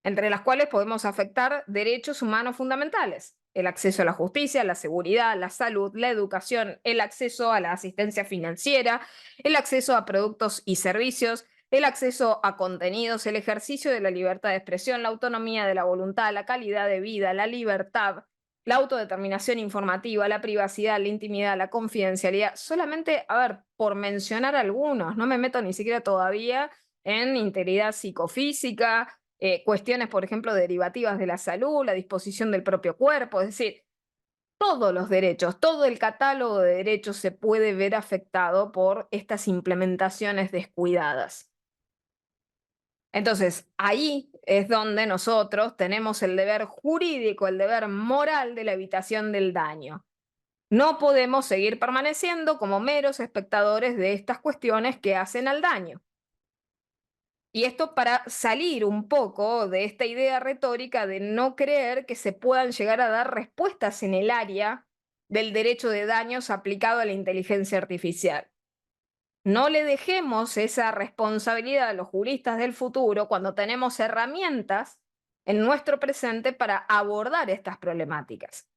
entre las cuales podemos afectar derechos humanos fundamentales: el acceso a la justicia, la seguridad, la salud, la educación, el acceso a la asistencia financiera, el acceso a productos y servicios, el acceso a contenidos, el ejercicio de la libertad de expresión, la autonomía de la voluntad, la calidad de vida, la libertad, la autodeterminación informativa, la privacidad, la intimidad, la confidencialidad. Solamente, a ver, por mencionar algunos, no me meto ni siquiera todavía en integridad psicofísica, cuestiones, por ejemplo, derivativas de la salud, la disposición del propio cuerpo, es decir, todos los derechos, todo el catálogo de derechos se puede ver afectado por estas implementaciones descuidadas. Entonces, ahí es donde nosotros tenemos el deber jurídico, el deber moral de la evitación del daño. No podemos seguir permaneciendo como meros espectadores de estas cuestiones que hacen al daño. Y esto para salir un poco de esta idea retórica de no creer que se puedan llegar a dar respuestas en el área del derecho de daños aplicado a la inteligencia artificial. No le dejemos esa responsabilidad a los juristas del futuro cuando tenemos herramientas en nuestro presente para abordar estas problemáticas.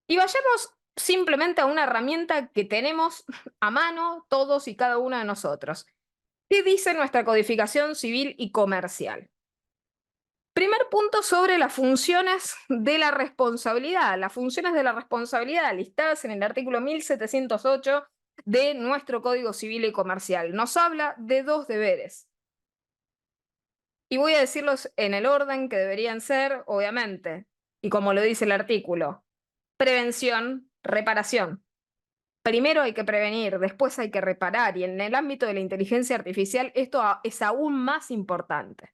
Y vayamos simplemente a una herramienta que tenemos a mano todos y cada uno de nosotros. ¿Qué dice nuestra codificación civil y comercial? Primer punto sobre las funciones de la responsabilidad. Las funciones de la responsabilidad listadas en el artículo 1708 de nuestro Código Civil y Comercial. Nos habla de dos deberes. Y voy a decirlos en el orden que deberían ser, obviamente. Y como lo dice el artículo, prevención, reparación. Primero hay que prevenir, después hay que reparar. Y en el ámbito de la inteligencia artificial esto es aún más importante.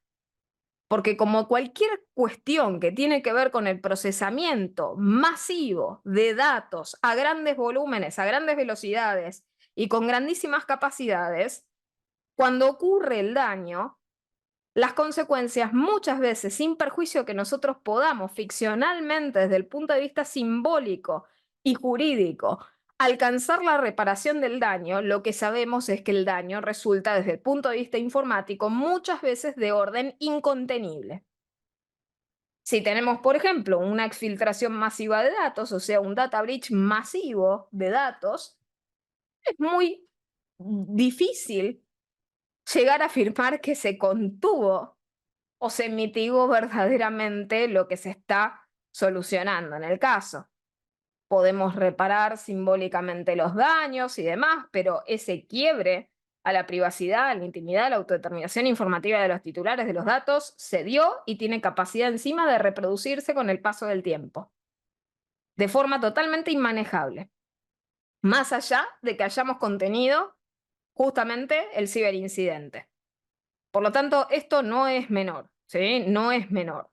Porque como cualquier cuestión que tiene que ver con el procesamiento masivo de datos a grandes volúmenes, a grandes velocidades y con grandísimas capacidades, cuando ocurre el daño, las consecuencias muchas veces, sin perjuicio que nosotros podamos ficcionalmente desde el punto de vista simbólico y jurídico alcanzar la reparación del daño, lo que sabemos es que el daño resulta desde el punto de vista informático muchas veces de orden incontenible. Si tenemos, por ejemplo, una exfiltración masiva de datos, o sea, un data breach masivo de datos, es muy difícil llegar a afirmar que se contuvo o se mitigó verdaderamente lo que se está solucionando en el caso. Podemos reparar simbólicamente los daños y demás, pero ese quiebre a la privacidad, a la intimidad, a la autodeterminación informativa de los titulares de los datos se dio y tiene capacidad encima de reproducirse con el paso del tiempo, de forma totalmente inmanejable, más allá de que hayamos contenido justamente el ciberincidente. Por lo tanto, esto no es menor, ¿sí? No es menor.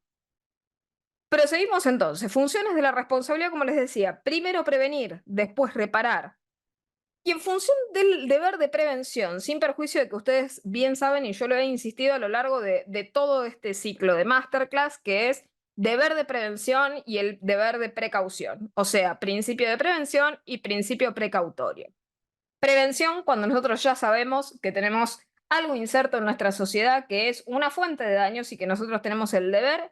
Proseguimos entonces. Funciones de la responsabilidad, como les decía, primero prevenir, después reparar. Y en función del deber de prevención, sin perjuicio de que ustedes bien saben, y yo lo he insistido a lo largo de todo este ciclo de masterclass, que es deber de prevención y el deber de precaución. O sea, principio de prevención y principio precautorio. Prevención cuando nosotros ya sabemos que tenemos algo inserto en nuestra sociedad que es una fuente de daños y que nosotros tenemos el deber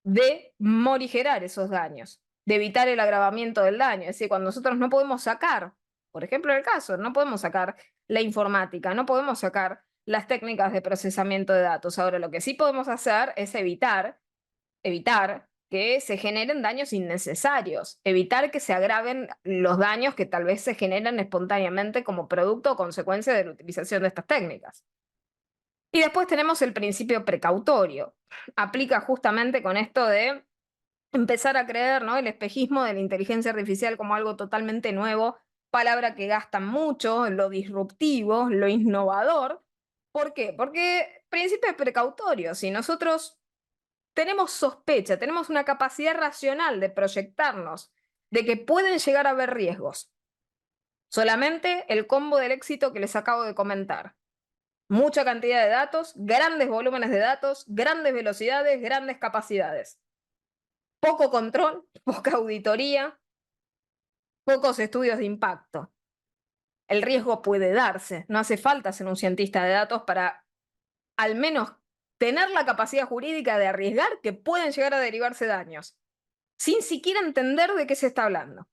de morigerar esos daños, de evitar el agravamiento del daño. Es decir, cuando nosotros no podemos sacar, por ejemplo, el caso, no podemos sacar la informática, no podemos sacar las técnicas de procesamiento de datos. Ahora, lo que sí podemos hacer es evitar que se generen daños innecesarios, evitar que se agraven los daños que tal vez se generan espontáneamente como producto o consecuencia de la utilización de estas técnicas. Y después tenemos el principio precautorio. Aplica justamente con esto de empezar a creer, ¿no? El espejismo de la inteligencia artificial como algo totalmente nuevo, palabra que gastan mucho, lo disruptivo, lo innovador. ¿Por qué? Porque principio precautorio, si nosotros tenemos sospecha, tenemos una capacidad racional de proyectarnos de que pueden llegar a haber riesgos. Solamente el combo del éxito que les acabo de comentar. Mucha cantidad de datos, grandes volúmenes de datos, grandes velocidades, grandes capacidades. Poco control, poca auditoría, pocos estudios de impacto. El riesgo puede darse, no hace falta ser un cientista de datos para al menos tener la capacidad jurídica de arriesgar que pueden llegar a derivarse daños, sin siquiera entender de qué se está hablando.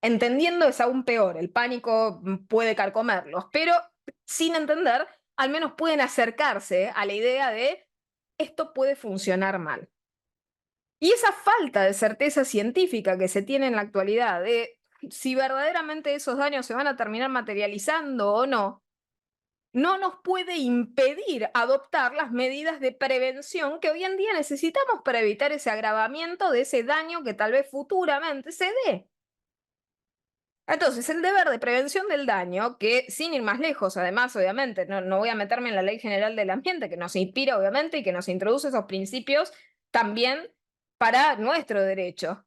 Entendiendo es aún peor, el pánico puede carcomerlos, pero sin entender, al menos pueden acercarse a la idea de esto puede funcionar mal. Y esa falta de certeza científica que se tiene en la actualidad de si verdaderamente esos daños se van a terminar materializando o no, no nos puede impedir adoptar las medidas de prevención que hoy en día necesitamos para evitar ese agravamiento de ese daño que tal vez futuramente se dé. Entonces, el deber de prevención del daño, que sin ir más lejos, además, obviamente, no voy a meterme en la Ley General del Ambiente, que nos inspira, obviamente, y que nos introduce esos principios también para nuestro derecho.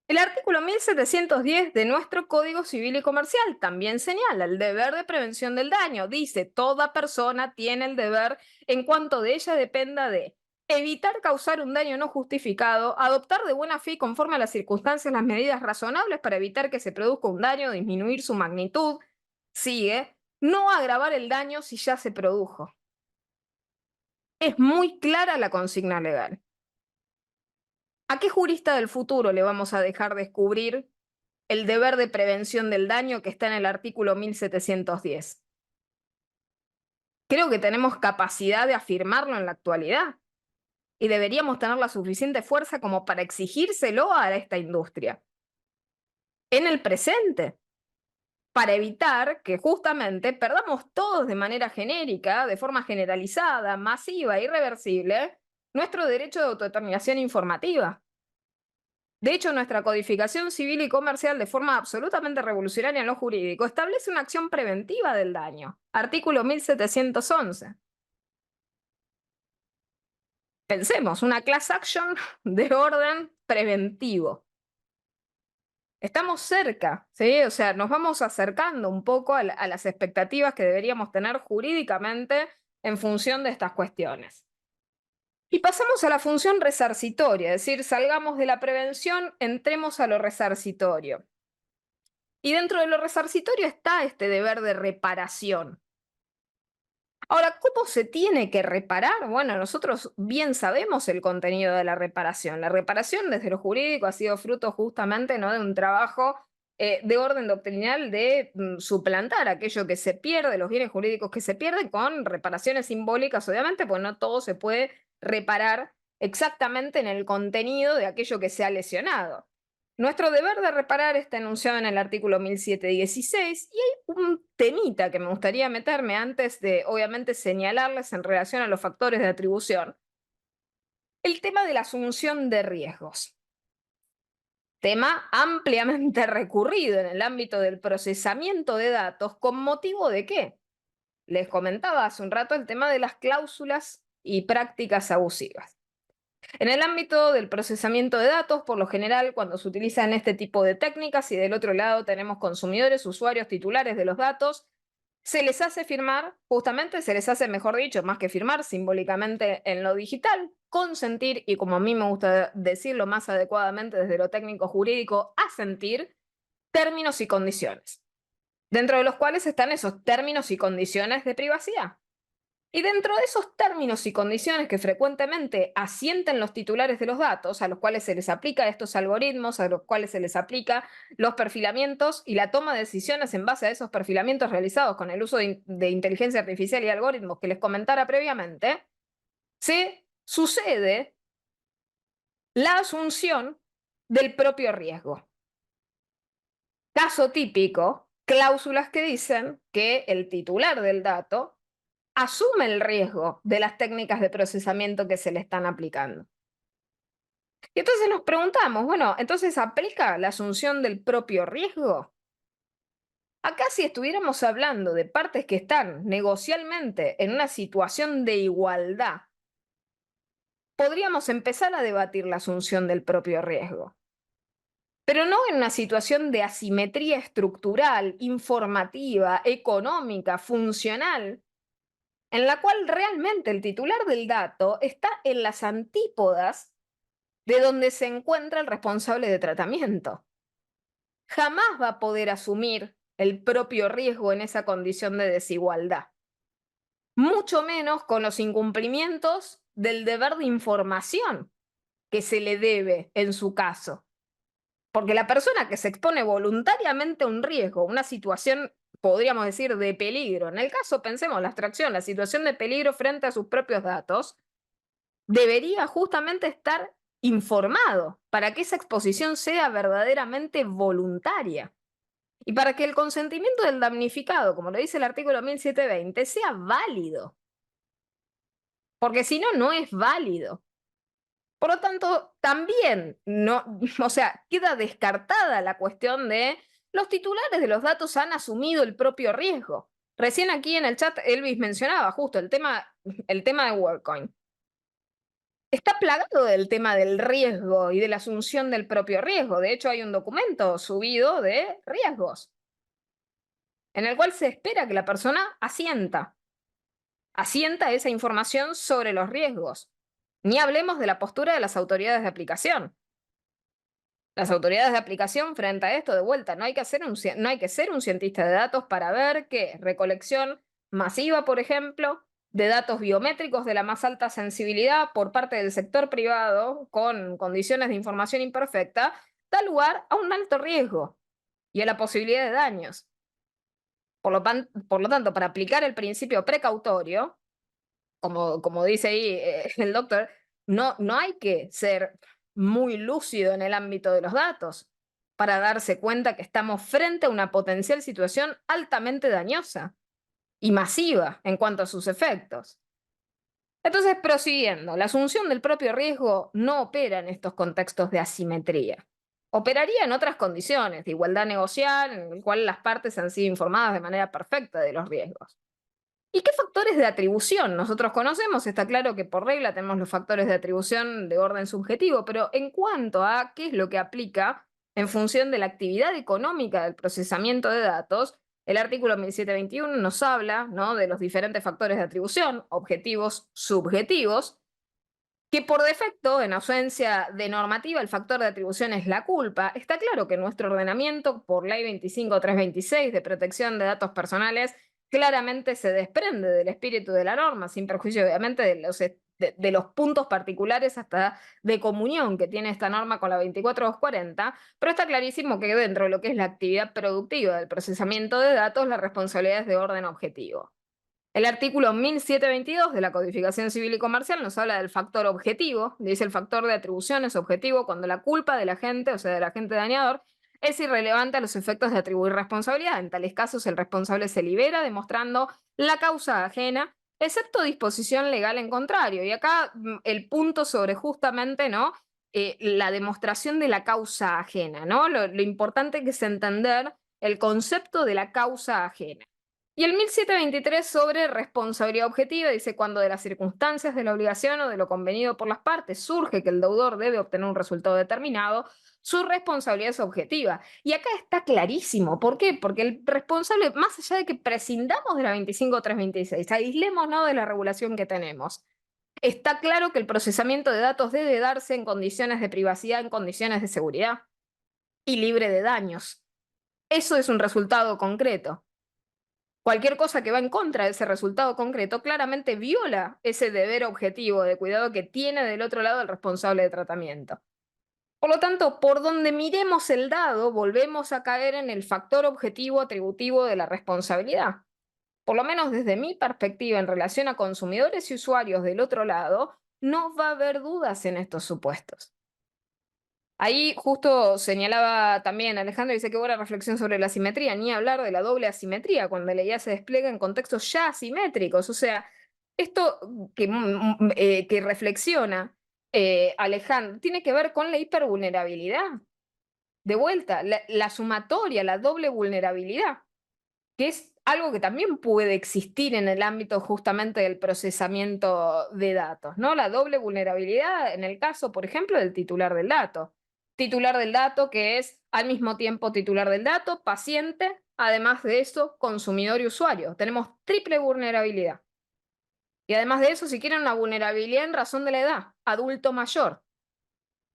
El artículo 1710 de nuestro Código Civil y Comercial también señala el deber de prevención del daño. Dice, toda persona tiene el deber en cuanto de ella dependa de evitar causar un daño no justificado, adoptar de buena fe y conforme a las circunstancias las medidas razonables para evitar que se produzca un daño, disminuir su magnitud. Sigue, no agravar el daño si ya se produjo. Es muy clara la consigna legal. ¿A qué jurista del futuro le vamos a dejar descubrir el deber de prevención del daño que está en el artículo 1710? Creo que tenemos capacidad de afirmarlo en la actualidad. y deberíamos tener la suficiente fuerza como para exigírselo a esta industria. En el presente, para evitar que justamente perdamos todos de manera genérica, de forma generalizada, masiva e irreversible, nuestro derecho de autodeterminación informativa. De hecho, nuestra codificación civil y comercial, de forma absolutamente revolucionaria en lo jurídico, establece una acción preventiva del daño. Artículo 1711. Pensemos, una class action de orden preventivo. Estamos cerca, ¿sí? O sea, nos vamos acercando un poco a las expectativas que deberíamos tener jurídicamente en función de estas cuestiones. Y pasamos a la función resarcitoria, es decir, salgamos de la prevención, entremos a lo resarcitorio. Y dentro de lo resarcitorio está este deber de reparación. Ahora, ¿cómo se tiene que reparar? Bueno, nosotros bien sabemos el contenido de la reparación. La reparación desde lo jurídico ha sido fruto justamente, ¿no?, de un trabajo de orden doctrinal de suplantar aquello que se pierde, los bienes jurídicos que se pierden, con reparaciones simbólicas, obviamente, pues no todo se puede reparar exactamente en el contenido de aquello que se ha lesionado. Nuestro deber de reparar está enunciado en el artículo 1716 y hay un temita que me gustaría meterme antes de, obviamente, señalarles en relación a los factores de atribución. El tema de la asunción de riesgos. Tema ampliamente recurrido en el ámbito del procesamiento de datos, ¿con motivo de qué? Les comentaba hace un rato el tema de las cláusulas y prácticas abusivas. En el ámbito del procesamiento de datos, por lo general, cuando se utilizan este tipo de técnicas y del otro lado tenemos consumidores, usuarios, titulares de los datos, se les hace firmar, justamente se les hace, mejor dicho, más que firmar, simbólicamente en lo digital, consentir, y como a mí me gusta decirlo más adecuadamente desde lo técnico jurídico, asentir términos y condiciones, dentro de los cuales están esos términos y condiciones de privacidad. Y dentro de esos términos y condiciones que frecuentemente asienten los titulares de los datos, a los cuales se les aplica estos algoritmos, a los cuales se les aplica los perfilamientos y la toma de decisiones en base a esos perfilamientos realizados con el uso de inteligencia artificial y algoritmos que les comentara previamente, se sucede la asunción del propio riesgo. Caso típico, cláusulas que dicen que el titular del dato asume el riesgo de las técnicas de procesamiento que se le están aplicando. Y entonces nos preguntamos, bueno, entonces ¿aplica la asunción del propio riesgo? Acá, si estuviéramos hablando de partes que están negocialmente en una situación de igualdad, podríamos empezar a debatir la asunción del propio riesgo, pero no en una situación de asimetría estructural, informativa, económica, funcional, en la cual realmente el titular del dato está en las antípodas de donde se encuentra el responsable de tratamiento. Jamás va a poder asumir el propio riesgo en esa condición de desigualdad, mucho menos con los incumplimientos del deber de información que se le debe en su caso. Porque la persona que se expone voluntariamente a un riesgo, una situación, podríamos decir, de peligro, en el caso, pensemos, la abstracción, la situación de peligro frente a sus propios datos, debería justamente estar informado para que esa exposición sea verdaderamente voluntaria y para que el consentimiento del damnificado, como lo dice el artículo 1720, sea válido. Porque si no, no es válido. Por lo tanto, también no, o sea, queda descartada la cuestión de los titulares de los datos han asumido el propio riesgo. Recién aquí en el chat Elvis mencionaba justo el tema de WorldCoin. Está plagado del tema del riesgo y de la asunción del propio riesgo. De hecho, hay un documento subido de riesgos, en el cual se espera que la persona asienta esa información sobre los riesgos. Ni hablemos de la postura de las autoridades de aplicación. Las autoridades de aplicación frente a esto, de vuelta, no hay que ser un cientista de datos para ver que recolección masiva, por ejemplo, de datos biométricos de la más alta sensibilidad por parte del sector privado con condiciones de información imperfecta da lugar a un alto riesgo y a la posibilidad de daños. Por lo tanto, para aplicar el principio precautorio, como dice ahí el doctor, no hay que ser muy lúcido en el ámbito de los datos para darse cuenta que estamos frente a una potencial situación altamente dañosa y masiva en cuanto a sus efectos. Entonces, prosiguiendo, la asunción del propio riesgo no opera en estos contextos de asimetría. Operaría en otras condiciones de igualdad negocial, en el cual las partes han sido informadas de manera perfecta de los riesgos. ¿Y qué factores de atribución nosotros conocemos? Está claro que por regla tenemos los factores de atribución de orden subjetivo, pero en cuanto a qué es lo que aplica en función de la actividad económica del procesamiento de datos, el artículo 1721 nos habla, ¿no?, de los diferentes factores de atribución, objetivos, subjetivos, que por defecto, en ausencia de normativa, el factor de atribución es la culpa. Está claro que nuestro ordenamiento, por Ley 25326 de protección de datos personales, claramente se desprende del espíritu de la norma, sin perjuicio obviamente de los puntos particulares hasta de comunión que tiene esta norma con la 24240, pero está clarísimo que dentro de lo que es la actividad productiva del procesamiento de datos, la responsabilidad es de orden objetivo. El artículo 1722 de la Codificación Civil y Comercial nos habla del factor objetivo, dice el factor de atribución es objetivo cuando la culpa del agente, o sea, del agente dañador, es irrelevante a los efectos de atribuir responsabilidad. En tales casos, el responsable se libera demostrando la causa ajena, excepto disposición legal en contrario. Y acá el punto sobre justamente, ¿no?, la demostración de la causa ajena, ¿no? Lo importante que es entender el concepto de la causa ajena. Y el 1723 sobre responsabilidad objetiva dice cuando de las circunstancias de la obligación o de lo convenido por las partes surge que el deudor debe obtener un resultado determinado, su responsabilidad es objetiva. Y acá está clarísimo. ¿Por qué? Porque el responsable, más allá de que prescindamos de la 25326, aislémonos de la regulación que tenemos, está claro que el procesamiento de datos debe darse en condiciones de privacidad, en condiciones de seguridad y libre de daños. Eso es un resultado concreto. Cualquier cosa que va en contra de ese resultado concreto claramente viola ese deber objetivo de cuidado que tiene del otro lado el responsable de tratamiento. Por lo tanto, por donde miremos el dado, volvemos a caer en el factor objetivo atributivo de la responsabilidad. Por lo menos desde mi perspectiva en relación a consumidores y usuarios del otro lado, no va a haber dudas en estos supuestos. Ahí justo señalaba también Alejandro, dice que buena reflexión sobre la asimetría, ni hablar de la doble asimetría, cuando la IA se despliega en contextos ya asimétricos. O sea, esto que reflexiona Alejandro tiene que ver con la hipervulnerabilidad. De vuelta, la sumatoria, la doble vulnerabilidad, que es algo que también puede existir en el ámbito justamente del procesamiento de datos, ¿no? La doble vulnerabilidad en el caso, por ejemplo, del titular del dato. Titular del dato que es al mismo tiempo titular del dato, paciente, además de eso, consumidor y usuario. Tenemos triple vulnerabilidad. Y además de eso, si quieren, una vulnerabilidad en razón de la edad, adulto mayor,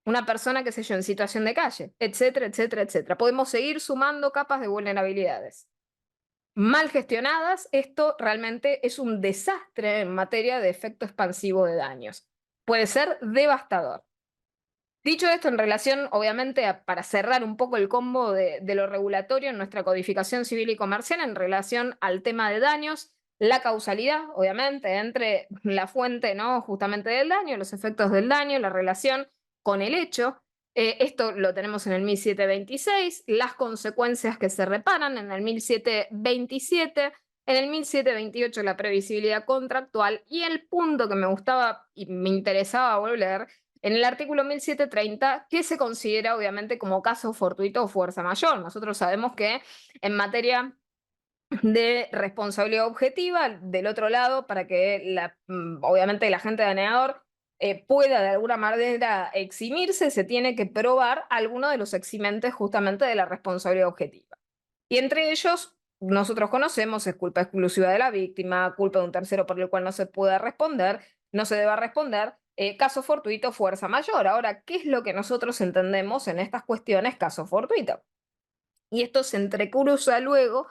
una persona, qué sé yo, en situación de calle, etcétera, etcétera, etcétera. Podemos seguir sumando capas de vulnerabilidades. Mal gestionadas, esto realmente es un desastre en materia de efecto expansivo de daños. Puede ser devastador. Dicho esto, en relación, obviamente, para cerrar un poco el combo de lo regulatorio en nuestra codificación civil y comercial en relación al tema de daños, la causalidad, obviamente, entre la fuente, ¿no?, justamente del daño, los efectos del daño, la relación con el hecho. Esto lo tenemos en el 1726, las consecuencias que se reparan en el 1727, en el 1728 la previsibilidad contractual y el punto que me gustaba y me interesaba volver en el artículo 1730, que se considera obviamente como caso fortuito o fuerza mayor. Nosotros sabemos que en materia de responsabilidad objetiva, del otro lado, para que obviamente el agente dañador pueda de alguna manera eximirse, se tiene que probar alguno de los eximentes justamente de la responsabilidad objetiva. Y entre ellos, nosotros conocemos, es culpa exclusiva de la víctima, culpa de un tercero por el cual no se pueda responder, no se deba responder, caso fortuito, fuerza mayor. Ahora, ¿qué es lo que nosotros entendemos en estas cuestiones caso fortuito? Y esto se entrecruza luego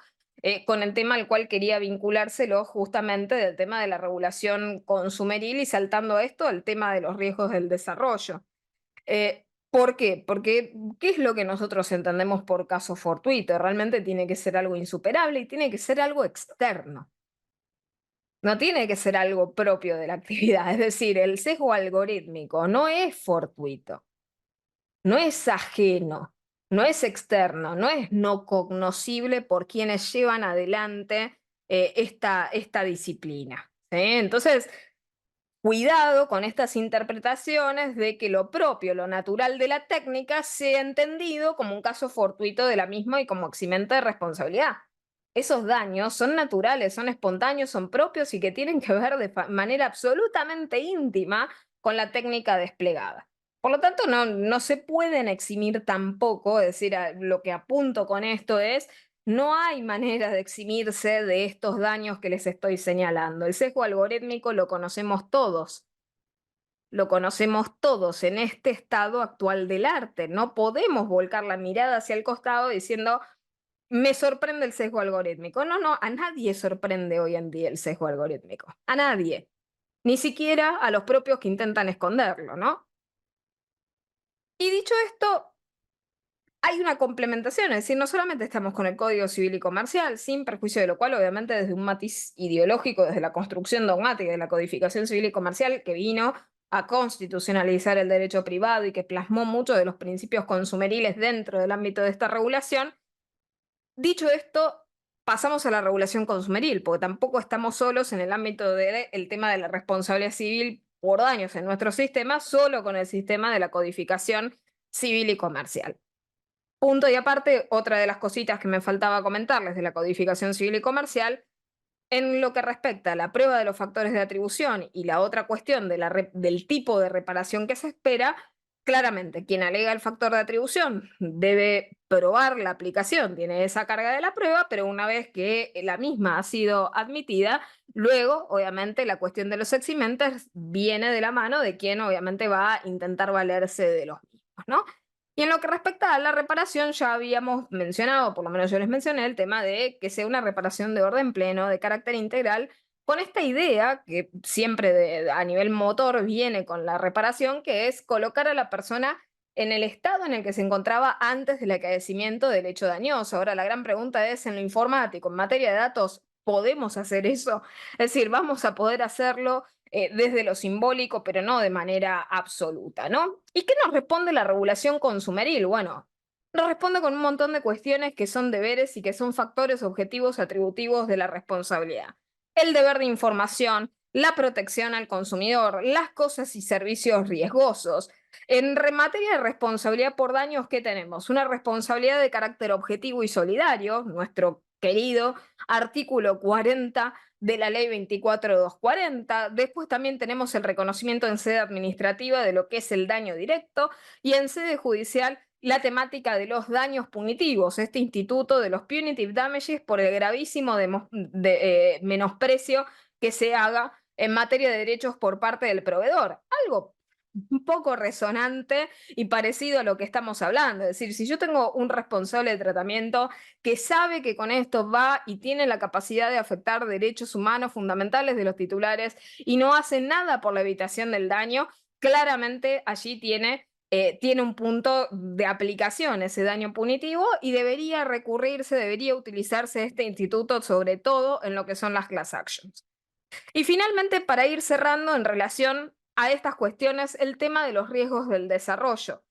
con el tema al cual quería vinculárselo justamente del tema de la regulación consumeril y saltando a esto, el tema de los riesgos del desarrollo. ¿Por qué? Porque ¿qué es lo que nosotros entendemos por caso fortuito? Realmente tiene que ser algo insuperable y tiene que ser algo externo. no tiene que ser algo propio de la actividad. Es decir, el sesgo algorítmico no es fortuito, no es ajeno, no es externo, no es no cognoscible por quienes llevan adelante esta disciplina. ¿Sí? Entonces, cuidado con estas interpretaciones de que lo propio, lo natural de la técnica sea entendido como un caso fortuito de la misma y como eximente de responsabilidad. Esos daños son naturales, son espontáneos, son propios y que tienen que ver de manera absolutamente íntima con la técnica desplegada. Por lo tanto, no se pueden eximir tampoco, es decir, lo que apunto con esto es no hay manera de eximirse de estos daños que les estoy señalando. El sesgo algorítmico lo conocemos todos en este estado actual del arte. No podemos volcar la mirada hacia el costado diciendo, me sorprende el sesgo algorítmico. No, no, a nadie sorprende hoy en día el sesgo algorítmico. A nadie. Ni siquiera a los propios que intentan esconderlo, ¿no? Y dicho esto, hay una complementación, es decir, no solamente estamos con el Código Civil y Comercial, sin perjuicio de lo cual, obviamente, desde un matiz ideológico, desde la construcción dogmática de la codificación civil y comercial, que vino a constitucionalizar el derecho privado y que plasmó muchos de los principios consumeriles dentro del ámbito de esta regulación. Dicho esto, pasamos a la regulación consumeril, porque tampoco estamos solos en el ámbito del tema de la responsabilidad civil por daños en nuestro sistema, solo con el sistema de la codificación civil y comercial. Punto y aparte, otra de las cositas que me faltaba comentarles de la codificación civil y comercial, en lo que respecta a la prueba de los factores de atribución y la otra cuestión del tipo de reparación que se espera, claramente quien alega el factor de atribución debe probar la aplicación, tiene esa carga de la prueba, pero una vez que la misma ha sido admitida, luego, obviamente, la cuestión de los eximentes viene de la mano de quien obviamente va a intentar valerse de los mismos, ¿no? Y en lo que respecta a la reparación, ya habíamos mencionado, por lo menos yo les mencioné, el tema de que sea una reparación de orden pleno, de carácter integral, con esta idea que siempre a nivel motor viene con la reparación, que es colocar a la persona en el estado en el que se encontraba antes del acaecimiento del hecho dañoso. Ahora, la gran pregunta es, en lo informático, en materia de datos, ¿podemos hacer eso? Es decir, ¿vamos a poder hacerlo desde lo simbólico, pero no de manera absoluta, ¿no? ¿Y qué nos responde la regulación consumeril? Bueno, nos responde con un montón de cuestiones que son deberes y que son factores objetivos atributivos de la responsabilidad. El deber de información, la protección al consumidor, las cosas y servicios riesgosos. En materia de responsabilidad por daños, ¿qué tenemos? Una responsabilidad de carácter objetivo y solidario, nuestro querido artículo 40 de la ley 24240. Después también tenemos el reconocimiento en sede administrativa de lo que es el daño directo y en sede judicial la temática de los daños punitivos, este instituto de los punitive damages por el gravísimo menosprecio que se haga en materia de derechos por parte del proveedor. Algo un poco resonante y parecido a lo que estamos hablando. Es decir, si yo tengo un responsable de tratamiento que sabe que con esto va y tiene la capacidad de afectar derechos humanos fundamentales de los titulares y no hace nada por la evitación del daño, claramente allí tiene un punto de aplicación ese daño punitivo y debería recurrirse, debería utilizarse este instituto sobre todo en lo que son las class actions. Y finalmente, para ir cerrando en relación a estas cuestiones, el tema de los riesgos del desarrollo.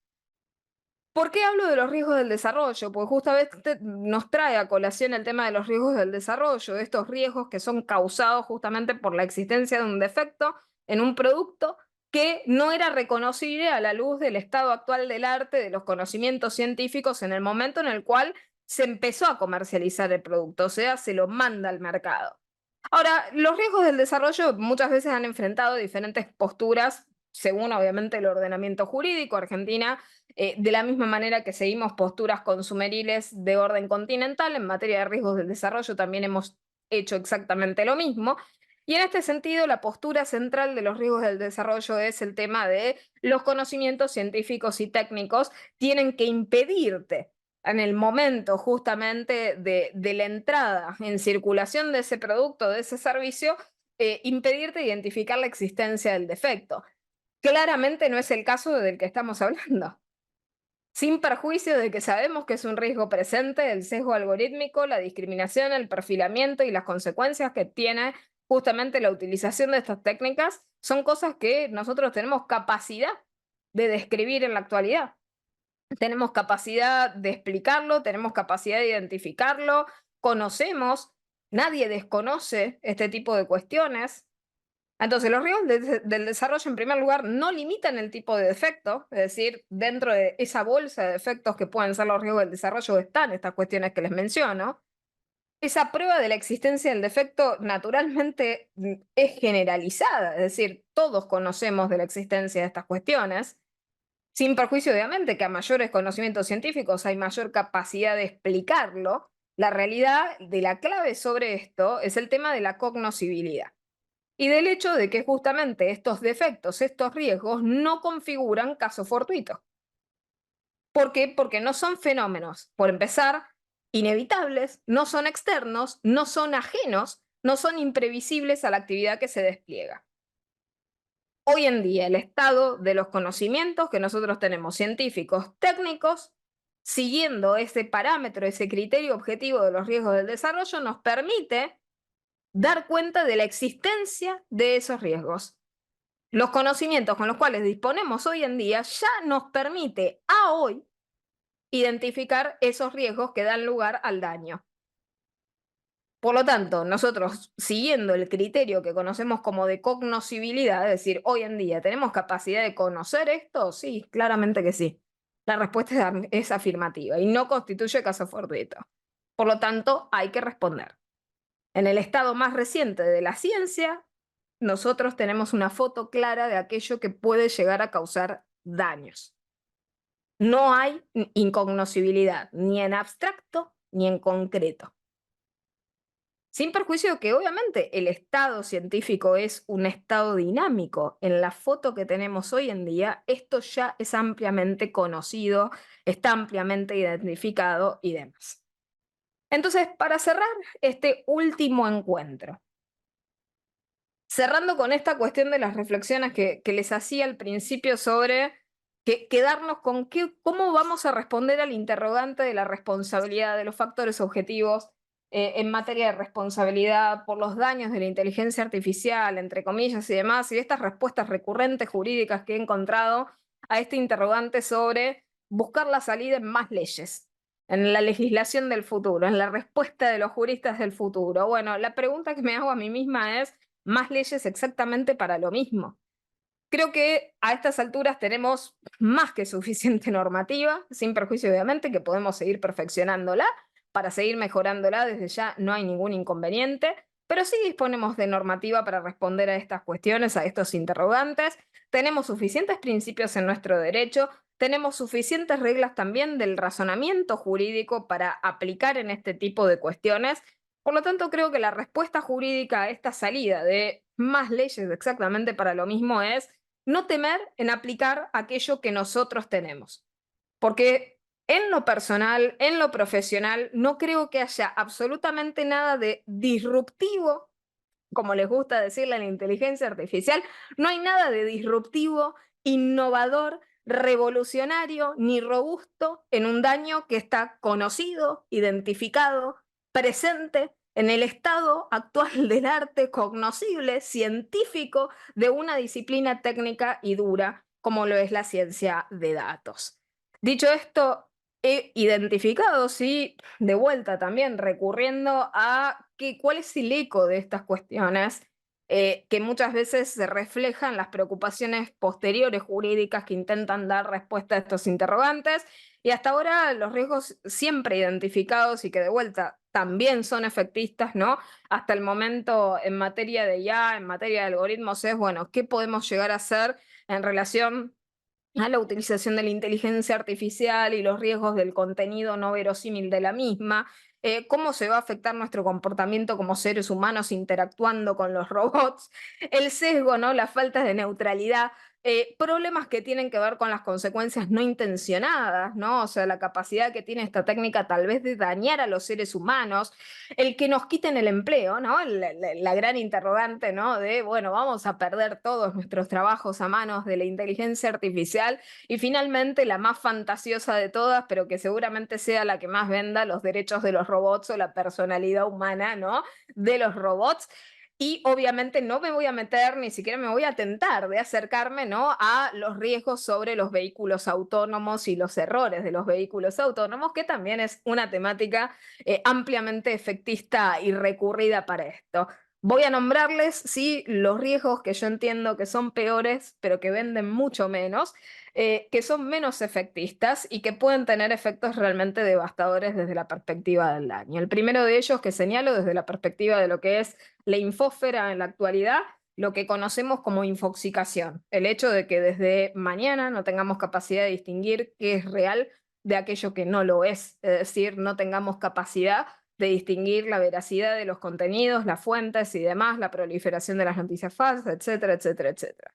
¿Por qué hablo de los riesgos del desarrollo? Porque justamente nos trae a colación el tema de los riesgos del desarrollo, de estos riesgos que son causados justamente por la existencia de un defecto en un producto que no era reconocible a la luz del estado actual del arte, de los conocimientos científicos en el momento en el cual se empezó a comercializar el producto, o sea, se lo manda al mercado. Ahora, los riesgos del desarrollo muchas veces han enfrentado diferentes posturas, según obviamente el ordenamiento jurídico. Argentina, de la misma manera que seguimos posturas consumeriles de orden continental, en materia de riesgos del desarrollo también hemos hecho exactamente lo mismo. Y en este sentido, la postura central de los riesgos del desarrollo es el tema de los conocimientos científicos y técnicos tienen que impedirte en el momento justamente de la entrada en circulación de ese producto, de ese servicio, impedirte identificar la existencia del defecto. Claramente no es el caso del que estamos hablando. Sin perjuicio de que sabemos que es un riesgo presente el sesgo algorítmico, la discriminación, el perfilamiento y las consecuencias que tiene justamente la utilización de estas técnicas son cosas que nosotros tenemos capacidad de describir en la actualidad. Tenemos capacidad de explicarlo, tenemos capacidad de identificarlo, conocemos, nadie desconoce este tipo de cuestiones. Entonces, los riesgos del desarrollo, en primer lugar, no limitan el tipo de defecto, es decir, dentro de esa bolsa de defectos que pueden ser los riesgos del desarrollo están estas cuestiones que les menciono. Esa prueba de la existencia del defecto naturalmente es generalizada, es decir, todos conocemos de la existencia de estas cuestiones, sin perjuicio obviamente que a mayores conocimientos científicos hay mayor capacidad de explicarlo. La realidad de la clave sobre esto es el tema de la cognoscibilidad y del hecho de que justamente estos defectos, estos riesgos no configuran casos fortuitos. ¿Por qué? Porque no son fenómenos, por empezar, inevitables, no son externos, no son ajenos, no son imprevisibles a la actividad que se despliega. Hoy en día, el estado de los conocimientos que nosotros tenemos, científicos, técnicos, siguiendo ese parámetro, ese criterio objetivo de los riesgos del desarrollo, nos permite dar cuenta de la existencia de esos riesgos. Los conocimientos con los cuales disponemos hoy en día ya nos permite a hoy identificar esos riesgos que dan lugar al daño. Por lo tanto, nosotros, siguiendo el criterio que conocemos como de cognoscibilidad, es decir, hoy en día, ¿tenemos capacidad de conocer esto? Sí, claramente que sí. La respuesta es afirmativa y no constituye caso fortuito. Por lo tanto, hay que responder. En el estado más reciente de la ciencia, nosotros tenemos una foto clara de aquello que puede llegar a causar daños. No hay incognoscibilidad, ni en abstracto ni en concreto. Sin perjuicio que obviamente el estado científico es un estado dinámico. En la foto que tenemos hoy en día, esto ya es ampliamente conocido, está ampliamente identificado y demás. Entonces, para cerrar este último encuentro, cerrando con esta cuestión de las reflexiones que les hacía al principio sobre quedarnos con cómo vamos a responder al interrogante de la responsabilidad, de los factores objetivos en materia de responsabilidad por los daños de la inteligencia artificial, entre comillas y demás, y de estas respuestas recurrentes jurídicas que he encontrado a este interrogante sobre buscar la salida en más leyes, en la legislación del futuro, en la respuesta de los juristas del futuro. Bueno, la pregunta que me hago a mí misma es, ¿más leyes exactamente para lo mismo? Creo que a estas alturas tenemos más que suficiente normativa, sin perjuicio obviamente que podemos seguir perfeccionándola, para seguir mejorándola desde ya no hay ningún inconveniente, pero sí disponemos de normativa para responder a estas cuestiones, a estos interrogantes, tenemos suficientes principios en nuestro derecho, tenemos suficientes reglas también del razonamiento jurídico para aplicar en este tipo de cuestiones. Por lo tanto, creo que la respuesta jurídica a esta salida de más leyes exactamente para lo mismo es no temer en aplicar aquello que nosotros tenemos. Porque en lo personal, en lo profesional, no creo que haya absolutamente nada de disruptivo, como les gusta decirle a la inteligencia artificial, no hay nada de disruptivo, innovador, revolucionario ni robusto en un daño que está conocido, identificado, presente en el estado actual del arte cognoscible, científico, de una disciplina técnica y dura como lo es la ciencia de datos. Dicho esto, he identificado, sí, de vuelta también recurriendo a cuál es el eco de estas cuestiones que muchas veces se reflejan en las preocupaciones posteriores jurídicas que intentan dar respuesta a estos interrogantes. Y hasta ahora los riesgos siempre identificados y que de vuelta también son efectistas, ¿no? Hasta el momento en materia de IA, en materia de algoritmos, es, bueno, ¿qué podemos llegar a hacer en relación a la utilización de la inteligencia artificial y los riesgos del contenido no verosímil de la misma? ¿Cómo se va a afectar nuestro comportamiento como seres humanos interactuando con los robots? El sesgo, ¿no? La falta de neutralidad. Problemas que tienen que ver con las consecuencias no intencionadas, ¿no? O sea, la capacidad que tiene esta técnica tal vez de dañar a los seres humanos, el que nos quiten el empleo, ¿no? La gran interrogante, ¿no? De, bueno, vamos a perder todos nuestros trabajos a manos de la inteligencia artificial y finalmente la más fantasiosa de todas, pero que seguramente sea la que más venda, los derechos de los robots o la personalidad humana, ¿no? De los robots. Y obviamente no me voy a meter, ni siquiera me voy a tentar de acercarme, ¿no?, a los riesgos sobre los vehículos autónomos y los errores de los vehículos autónomos, que también es una temática ampliamente efectista y recurrida para esto. Voy a nombrarles, sí, los riesgos que yo entiendo que son peores, pero que venden mucho menos, que son menos efectistas y que pueden tener efectos realmente devastadores desde la perspectiva del daño. El primero de ellos que señalo desde la perspectiva de lo que es la infósfera en la actualidad, lo que conocemos como infoxicación, el hecho de que desde mañana no tengamos capacidad de distinguir qué es real de aquello que no lo es decir, no tengamos capacidad de distinguir la veracidad de los contenidos, las fuentes y demás, la proliferación de las noticias falsas, etcétera, etcétera, etcétera.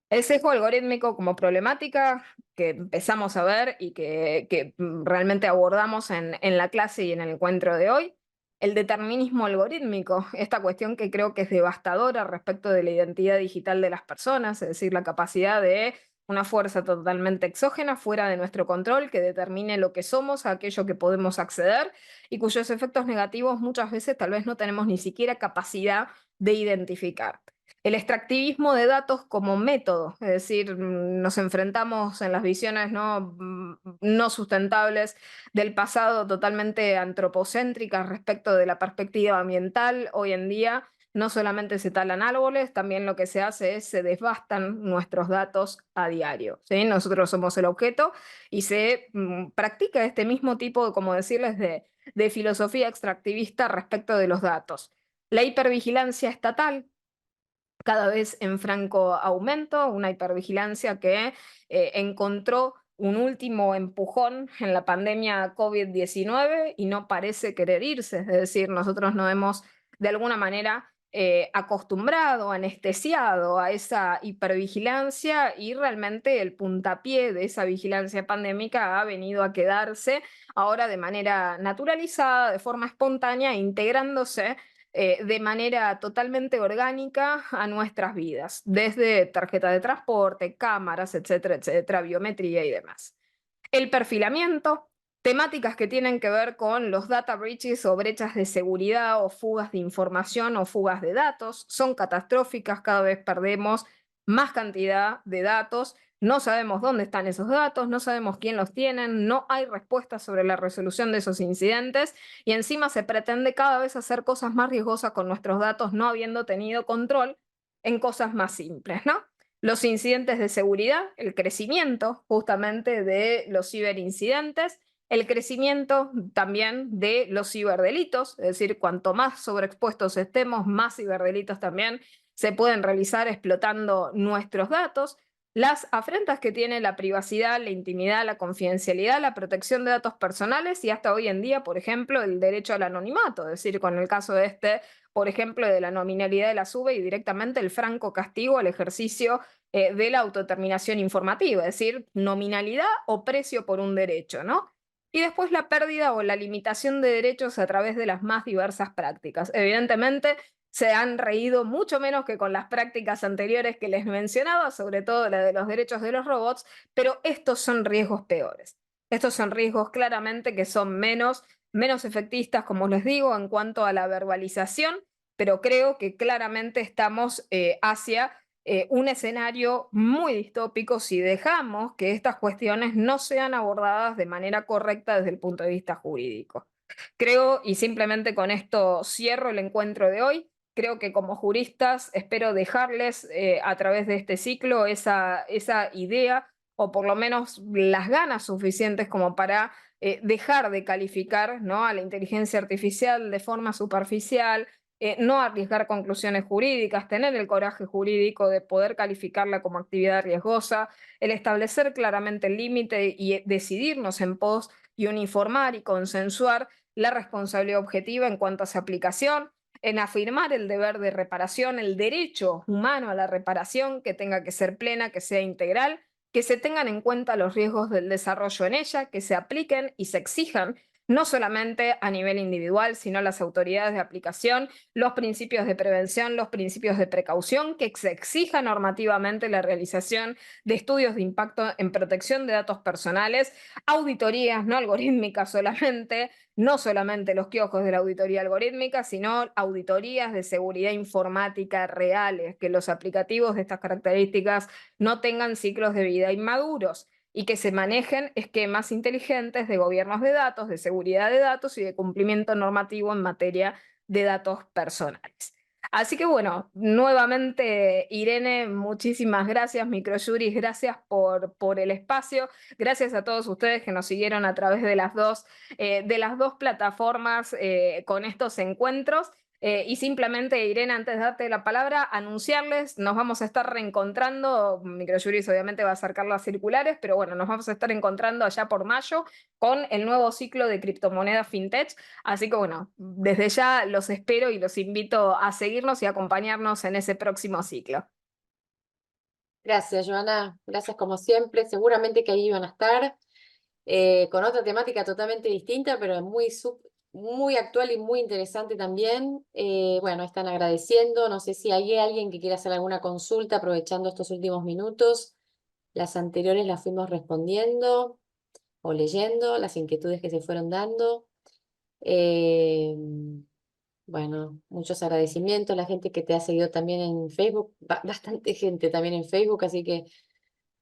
El sesgo algorítmico como problemática que empezamos a ver y que realmente abordamos en la clase y en el encuentro de hoy. El determinismo algorítmico, esta cuestión que creo que es devastadora respecto de la identidad digital de las personas, es decir, la capacidad de una fuerza totalmente exógena, fuera de nuestro control, que determine lo que somos, a aquello que podemos acceder y cuyos efectos negativos muchas veces tal vez no tenemos ni siquiera capacidad de identificar. El extractivismo de datos como método, es decir, nos enfrentamos en las visiones no sustentables del pasado, totalmente antropocéntricas respecto de la perspectiva ambiental. Hoy en día no solamente se talan árboles, también lo que se hace es se devastan nuestros datos a diario, ¿sí? Nosotros somos el objeto y se practica este mismo tipo, como decirles, de filosofía extractivista respecto de los datos. La hipervigilancia estatal, cada vez en franco aumento, una hipervigilancia que encontró un último empujón en la pandemia COVID-19 y no parece querer irse. Es decir, nosotros nos hemos de alguna manera acostumbrado, anestesiado a esa hipervigilancia y realmente el puntapié de esa vigilancia pandémica ha venido a quedarse ahora de manera naturalizada, de forma espontánea, integrándose de manera totalmente orgánica a nuestras vidas, desde tarjeta de transporte, cámaras, etcétera, etcétera, biometría y demás. El perfilamiento, temáticas que tienen que ver con los data breaches o brechas de seguridad o fugas de información o fugas de datos, son catastróficas, cada vez perdemos más cantidad de datos, no sabemos dónde están esos datos, no sabemos quién los tiene, no hay respuestas sobre la resolución de esos incidentes y encima se pretende cada vez hacer cosas más riesgosas con nuestros datos, no habiendo tenido control en cosas más simples, ¿no? Los incidentes de seguridad, el crecimiento justamente de los ciberincidentes, el crecimiento también de los ciberdelitos, es decir, cuanto más sobreexpuestos estemos, más ciberdelitos también se pueden realizar explotando nuestros datos, las afrentas que tiene la privacidad, la intimidad, la confidencialidad, la protección de datos personales y hasta hoy en día, por ejemplo, el derecho al anonimato, es decir, con el caso de por ejemplo, de la nominalidad de la SUBE y directamente el franco castigo al ejercicio de la autodeterminación informativa, es decir, nominalidad o precio por un derecho, ¿no? Y después la pérdida o la limitación de derechos a través de las más diversas prácticas. Evidentemente, se han reído mucho menos que con las prácticas anteriores que les mencionaba, sobre todo la de los derechos de los robots, pero estos son riesgos peores. Estos son riesgos claramente que son menos efectistas, como les digo, en cuanto a la verbalización, pero creo que claramente estamos hacia un escenario muy distópico si dejamos que estas cuestiones no sean abordadas de manera correcta desde el punto de vista jurídico. Creo, y simplemente con esto cierro el encuentro de hoy, creo que como juristas espero dejarles a través de este ciclo esa idea o por lo menos las ganas suficientes como para dejar de calificar, ¿no?, a la inteligencia artificial de forma superficial, no arriesgar conclusiones jurídicas, tener el coraje jurídico de poder calificarla como actividad riesgosa, el establecer claramente el límite y decidirnos en pos y uniformar y consensuar la responsabilidad objetiva en cuanto a su aplicación, en afirmar el deber de reparación, el derecho humano a la reparación, que tenga que ser plena, que sea integral, que se tengan en cuenta los riesgos del desarrollo en ella, que se apliquen y se exijan no solamente a nivel individual, sino las autoridades de aplicación, los principios de prevención, los principios de precaución, que se exija normativamente la realización de estudios de impacto en protección de datos personales, auditorías no algorítmicas solamente, no solamente los kioscos de la auditoría algorítmica, sino auditorías de seguridad informática reales, que los aplicativos de estas características no tengan ciclos de vida inmaduros y que se manejen esquemas inteligentes de gobiernos de datos, de seguridad de datos y de cumplimiento normativo en materia de datos personales. Así que bueno, nuevamente Irene, muchísimas gracias, Microjuris, gracias por el espacio, gracias a todos ustedes que nos siguieron a través de las dos plataformas con estos encuentros. Y simplemente, Irene, antes de darte la palabra, anunciarles, nos vamos a estar reencontrando, Microjuris obviamente va a acercar las circulares, pero bueno, nos vamos a estar encontrando allá por mayo con el nuevo ciclo de criptomonedas fintech, así que bueno, desde ya los espero y los invito a seguirnos y acompañarnos en ese próximo ciclo. Gracias, Joana. Gracias como siempre. Seguramente que ahí van a estar con otra temática totalmente distinta, pero muy actual y muy interesante también. Bueno, están agradeciendo. No sé si hay alguien que quiera hacer alguna consulta aprovechando estos últimos minutos. Las anteriores las fuimos respondiendo o leyendo, las inquietudes que se fueron dando. Eh, bueno, muchos agradecimientos. La gente que te ha seguido también en Facebook, bastante gente también en Facebook, así que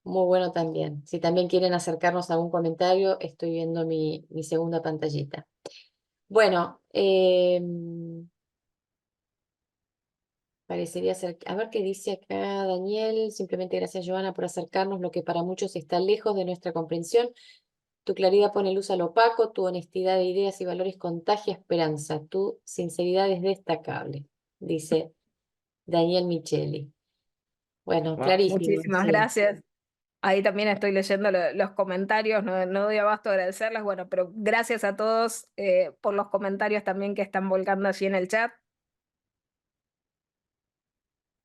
muy bueno también. Si también quieren acercarnos a algún comentario, estoy viendo mi segunda pantallita. Bueno, parecería ser, a ver qué dice acá Daniel. Simplemente gracias, Joana, por acercarnos lo que para muchos está lejos de nuestra comprensión. Tu claridad pone luz al opaco, tu honestidad de ideas y valores contagia esperanza, tu sinceridad es destacable, dice Daniel Micheli. Bueno, Bueno, clarísimo, muchísimas sí. gracias. Ahí también estoy leyendo los comentarios, no, no doy abasto a agradecerles, bueno, pero gracias a todos por los comentarios también que están volcando allí en el chat.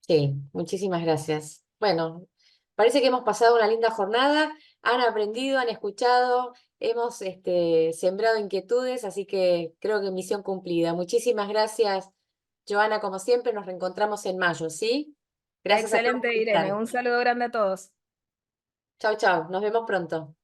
Sí, muchísimas gracias. Bueno, parece que hemos pasado una linda jornada, han aprendido, han escuchado, hemos sembrado inquietudes, así que creo que misión cumplida. Muchísimas gracias, Joana, como siempre, nos reencontramos en mayo, ¿sí? Gracias a todos Excelente, por Irene, estar. un saludo grande a todos. Chau, chau, nos vemos pronto.